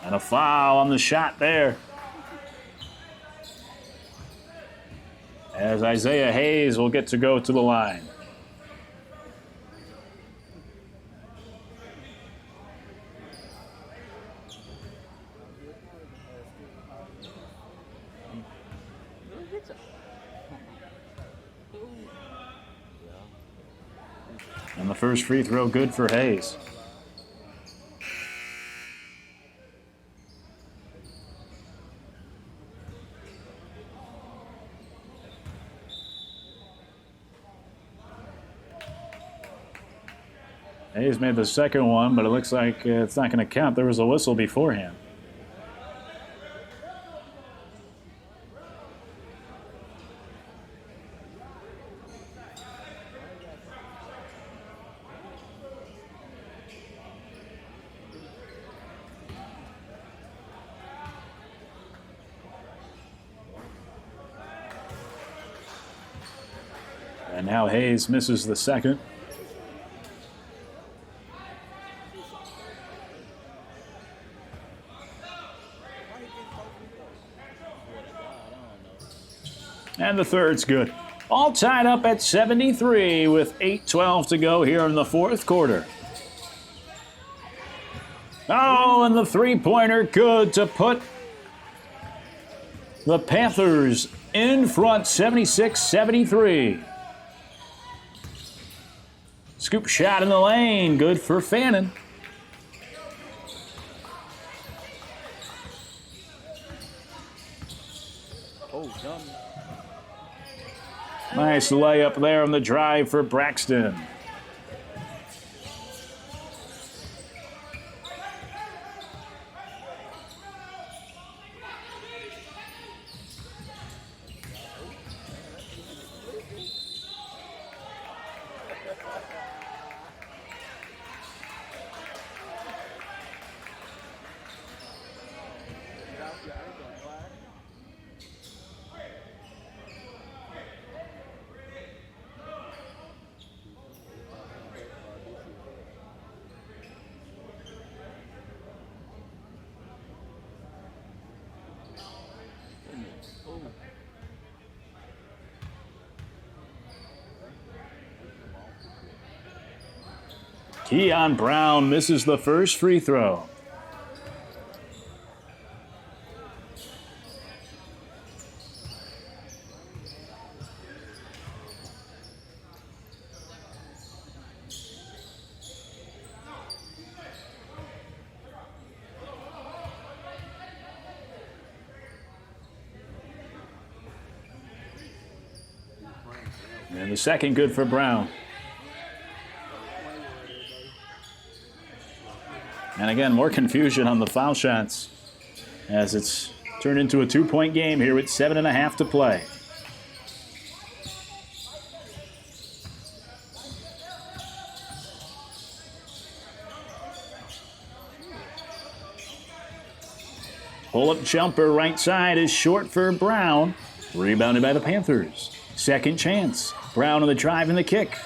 S2: And a foul on the shot there, as Isaiah Hayes will get to go to the line. And the first free throw good for Hayes. Hayes made the second one, but it looks like it's not going to count. There was a whistle beforehand. And now Hayes misses the second. And the third's good. All tied up at 73 with 8:12 to go here in the fourth quarter. Oh, and the three-pointer good to put the Panthers in front, 76-73. Scoop shot in the lane, good for Fannin. Nice layup there on the drive for Braxton. Keon Brown misses the first free throw. And the second good for Brown. And again, more confusion on the foul shots as it's turned into a two-point game here with 7.5 to play. Pull-up jumper right side is short for Brown. Rebounded by the Panthers. Second chance. Brown on the drive and the kick.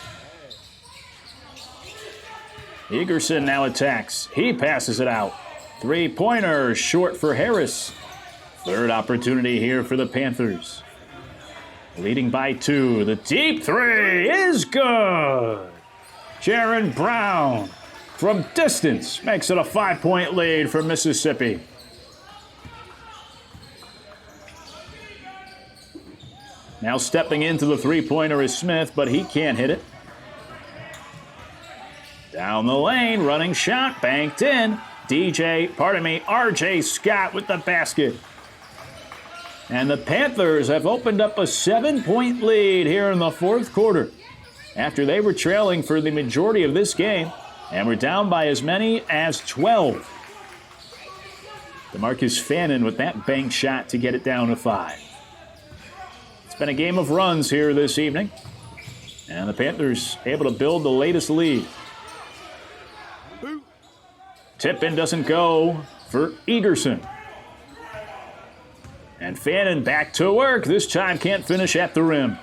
S2: Egerson now attacks. He passes it out. Three-pointer short for Harris. Third opportunity here for the Panthers. Leading by 2. The deep three is good. Jaron Brown from distance makes it a 5-point lead for Mississippi. Now stepping into the three-pointer is Smith, but he can't hit it. Down the lane, running shot, banked in. RJ Scott with the basket. And the Panthers have opened up a 7-point lead here in the fourth quarter after they were trailing for the majority of this game and were down by as many as 12. DeMarcus Fannin with that bank shot to get it down to 5. It's been a game of runs here this evening, and the Panthers able to build the latest lead. Tip-in doesn't go for Egerson. And Fannin back to work. This time can't finish at the rim.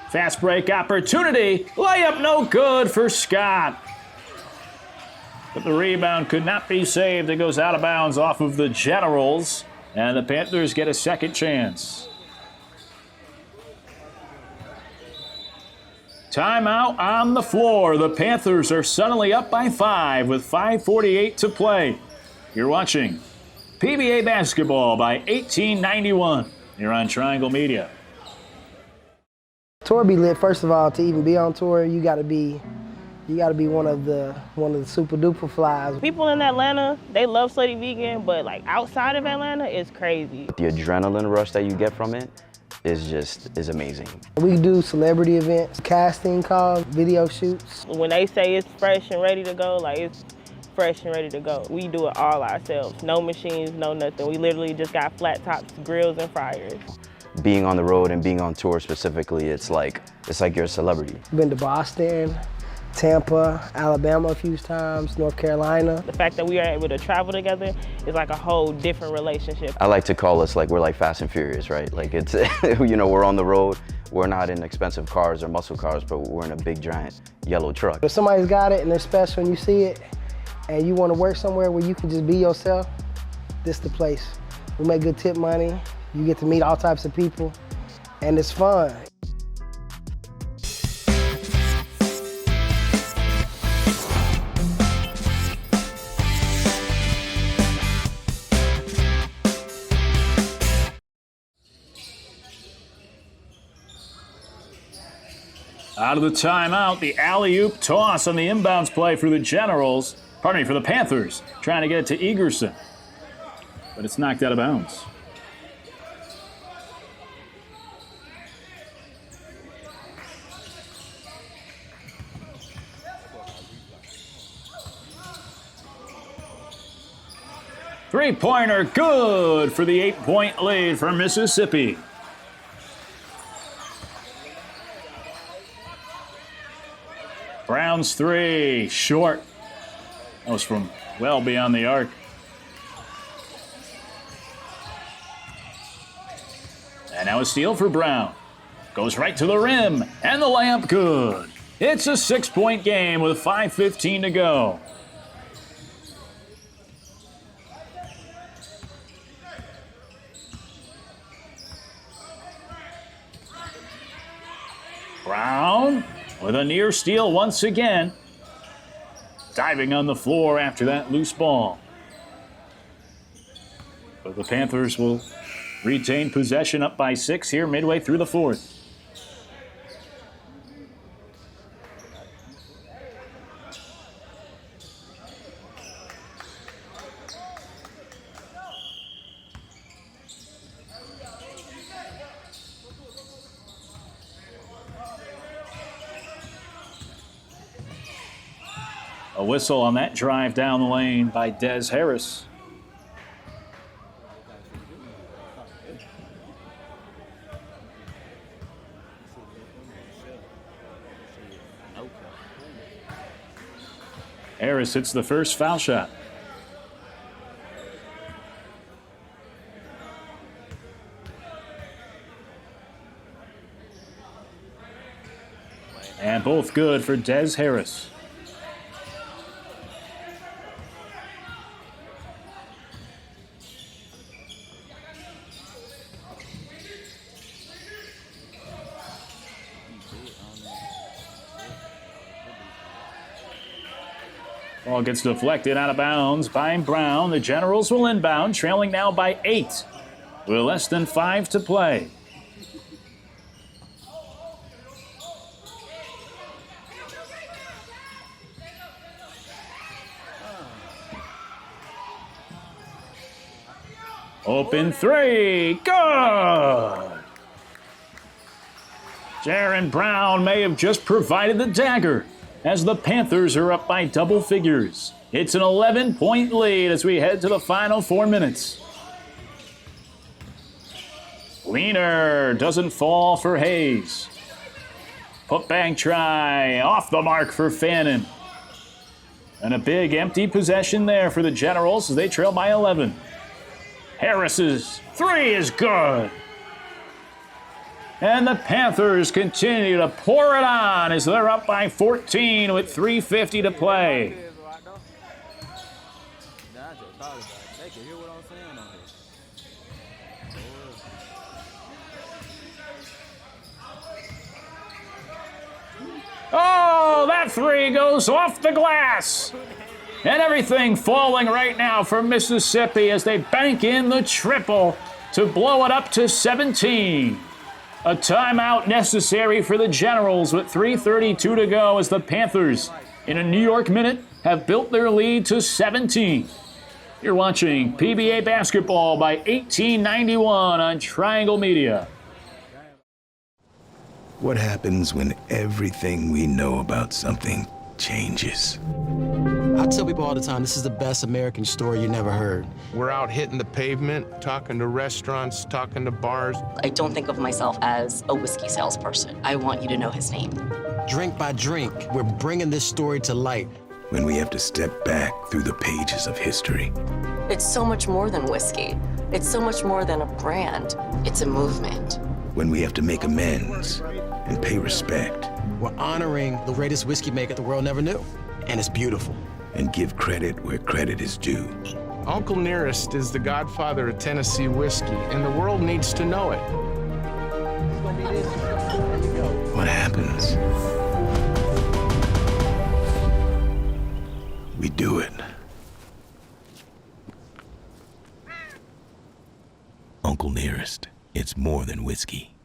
S2: Fast break opportunity. Layup no good for Scott. But the rebound could not be saved. It goes out of bounds off of the Generals. And the Panthers get a second chance. Timeout on the floor. The Panthers are suddenly up by 5 with 5:48 to play. You're watching PBA basketball by 1891 You're on Triangle Media.
S5: Tour be lit. First of all, to even be on tour, you gotta be one of the super duper flies.
S6: People in Atlanta, they love Slutty Vegan, but like outside of Atlanta, it's crazy.
S7: The adrenaline rush that you get from it is amazing.
S5: We do celebrity events, casting calls, video shoots.
S6: When they say it's fresh and ready to go, like it's fresh and ready to go. We do it all ourselves. No machines, no nothing. We literally just got flat tops, grills, and fryers.
S7: Being on the road and being on tour specifically, it's like you're a celebrity.
S5: Been to Boston, Tampa, Alabama a few times, North Carolina.
S6: The fact that we are able to travel together is like a whole different relationship.
S7: I like to call us like we're like Fast and Furious, right? Like it's, you know, we're on the road. We're not in expensive cars or muscle cars, but we're in a big giant yellow truck.
S5: If somebody's got it and they're special and you see it, and you want to work somewhere where you can just be yourself, this the place. We make good tip money. You get to meet all types of people, and it's fun.
S2: Out of the timeout, the alley-oop toss on the inbounds play for the Generals. Pardon me, for the Panthers. Trying to get it to Egerson. But it's knocked out of bounds. Three-pointer good for the 8-point lead for Mississippi. Brown's three, short. That was from well beyond the arc. And now a steal for Brown. Goes right to the rim, and the layup good. It's a 6-point game with 5:15 to go. Brown with a near steal once again. Diving on the floor after that loose ball. But the Panthers will retain possession up by 6 here midway through the fourth. A whistle on that drive down the lane by Des Harris. Harris hits the first foul shot. And both good for Des Harris. Ball gets deflected out of bounds by Brown. The Generals will inbound, trailing now by 8 with less than 5 to play. Open three, good! Jaron Brown may have just provided the dagger, as the Panthers are up by double figures. It's an 11-point lead as we head to the final 4 minutes. Leaner doesn't fall for Hayes. Putback try, off the mark for Fannin. And a big empty possession there for the Generals as they trail by 11. Harris's three is good. And the Panthers continue to pour it on as they're up by 14 with 3:50 to play. Oh, that three goes off the glass. And everything falling right now for Mississippi as they bank in the triple to blow it up to 17. A timeout necessary for the Generals with 3:32 to go as the Panthers, in a New York minute, have built their lead to 17. You're watching PBA basketball by 1891 on Triangle Media.
S8: What happens when everything we know about something changes?
S9: I tell people all the time, this is the best American story you never heard.
S10: We're out hitting the pavement, talking to restaurants, talking to bars.
S11: I don't think of myself as a whiskey salesperson. I want you to know his name.
S9: Drink by drink, we're bringing this story to light.
S8: When we have to step back through the pages of history.
S11: It's so much more than whiskey. It's so much more than a brand. It's a movement.
S8: When we have to make amends and pay respect.
S9: We're honoring the greatest whiskey maker the world never knew. And it's beautiful.
S8: And give credit where credit is due.
S10: Uncle Nearest is the godfather of Tennessee whiskey, and the world needs to know it.
S8: What happens? We do it. Uncle Nearest, it's more than whiskey.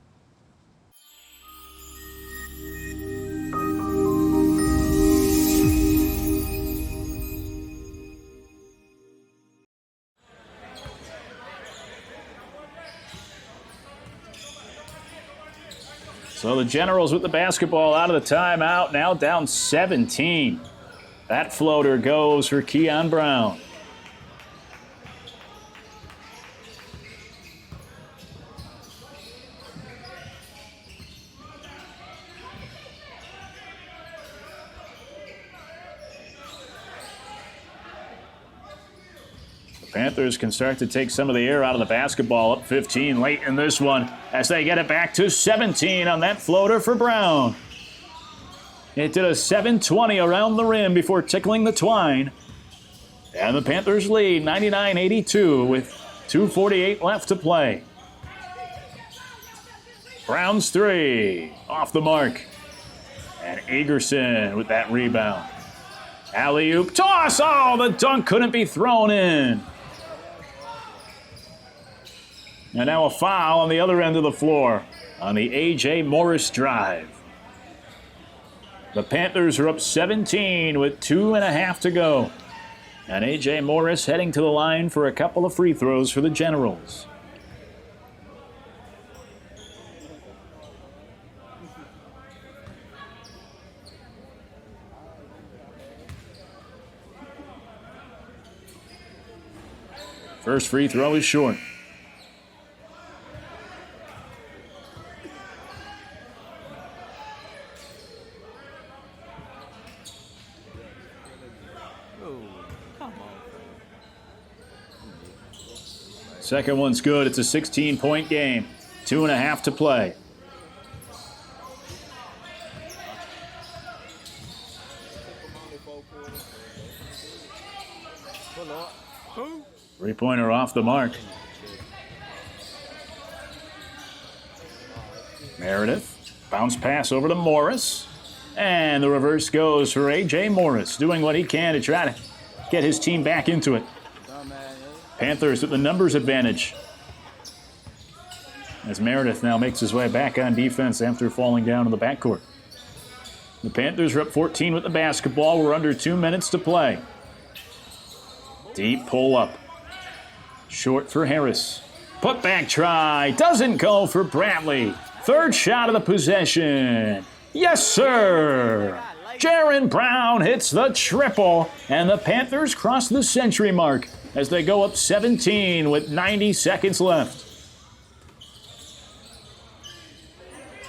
S2: So the Generals with the basketball out of the timeout, now down 17. That floater goes for Keon Brown. Panthers can start to take some of the air out of the basketball, up 15 late in this one as they get it back to 17 on that floater for Brown. It did a 720 around the rim before tickling the twine. And the Panthers lead 99-82 with 2:48 left to play. Brown's three off the mark. And Egerson with that rebound. Alley-oop toss. Oh, the dunk couldn't be thrown in. And now a foul on the other end of the floor on the A.J. Morris drive. The Panthers are up 17 with 2.5 to go. And A.J. Morris heading to the line for a couple of free throws for the Generals. First free throw is short. Second one's good. It's a 16-point game. 2.5 to play. Three-pointer off the mark. Meredith. Bounce pass over to Morris. And the reverse goes for A.J. Morris, doing what he can to try to get his team back into it. Panthers with the numbers advantage. As Meredith now makes his way back on defense after falling down in the backcourt. The Panthers are up 14 with the basketball. We're under 2 minutes to play. Deep pull up. Short for Harris. Put back try. Doesn't go for Bradley. Third shot of the possession. Yes, sir. Jaron Brown hits the triple. And the Panthers cross the century mark as they go up 17 with 90 seconds left.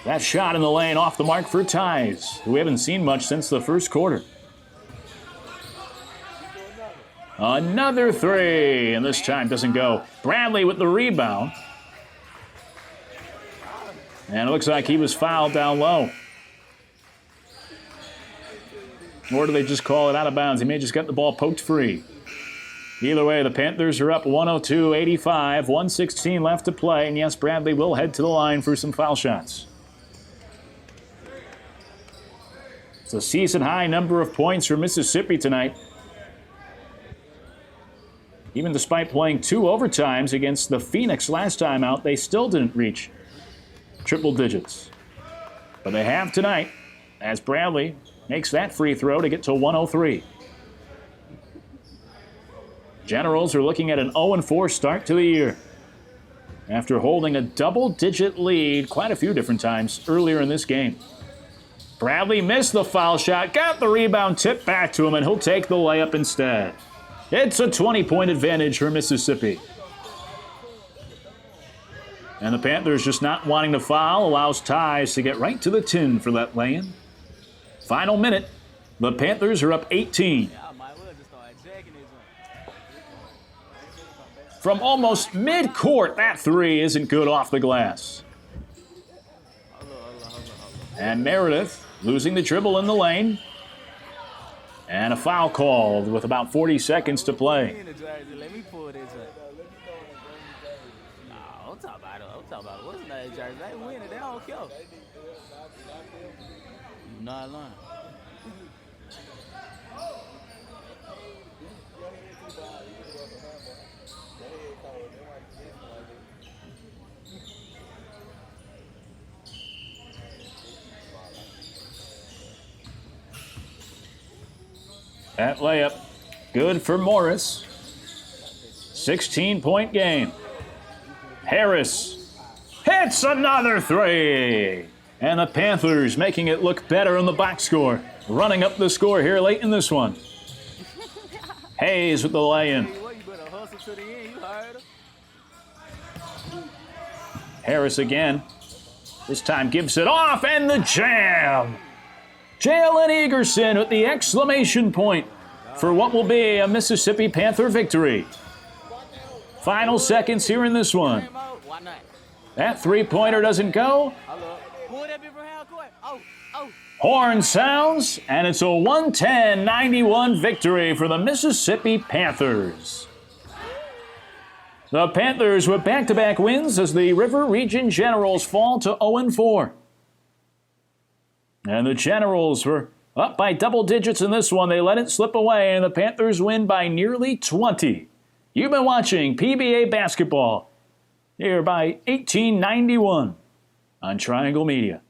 S2: That shot in the lane off the mark for Ties, who we haven't seen much since the first quarter. Another three, and this time doesn't go. Bradley with the rebound. And it looks like he was fouled down low. Or do they just call it out of bounds? He may have just got the ball poked free. Either way, the Panthers are up 102-85, 1:16 left to play, and yes, Bradley will head to the line for some foul shots. It's a season-high number of points for Mississippi tonight. Even despite playing 2 overtimes against the Phoenix last time out, they still didn't reach triple digits. But they have tonight, as Bradley makes that free throw to get to 103. Generals are looking at an 0-4 start to the year, after holding a double-digit lead quite a few different times earlier in this game. Bradley missed the foul shot, got the rebound tipped back to him, and he'll take the layup instead. It's a 20-point advantage for Mississippi. And the Panthers just not wanting to foul allows Ties to get right to the tin for that lay-in. Final minute, the Panthers are up 18. From almost mid-court, that three isn't good off the glass. And Meredith losing the dribble in the lane. And a foul called with about 40 seconds to play.
S13: Let me pull this up. Nah, I'm talking about it. What's the name, Jersey? They winning. They don't care. You not lying.
S2: That layup, good for Morris. 16-point game. Harris hits another three. And the Panthers making it look better in the box score. Running up the score here late in this one. Hayes with the lay-in. Harris again. This time gives it off, and the jam. Jalen Egerson with the exclamation point for what will be a Mississippi Panther victory. Final seconds here in this one. That three-pointer doesn't go. Horn sounds, and it's a 110-91 victory for the Mississippi Panthers. The Panthers with back-to-back wins as the River Region Generals fall to 0-4. And the Generals were up by double digits in this one. They let it slip away, and the Panthers win by nearly 20. You've been watching PBA basketball here by 1891 on Triangle Media.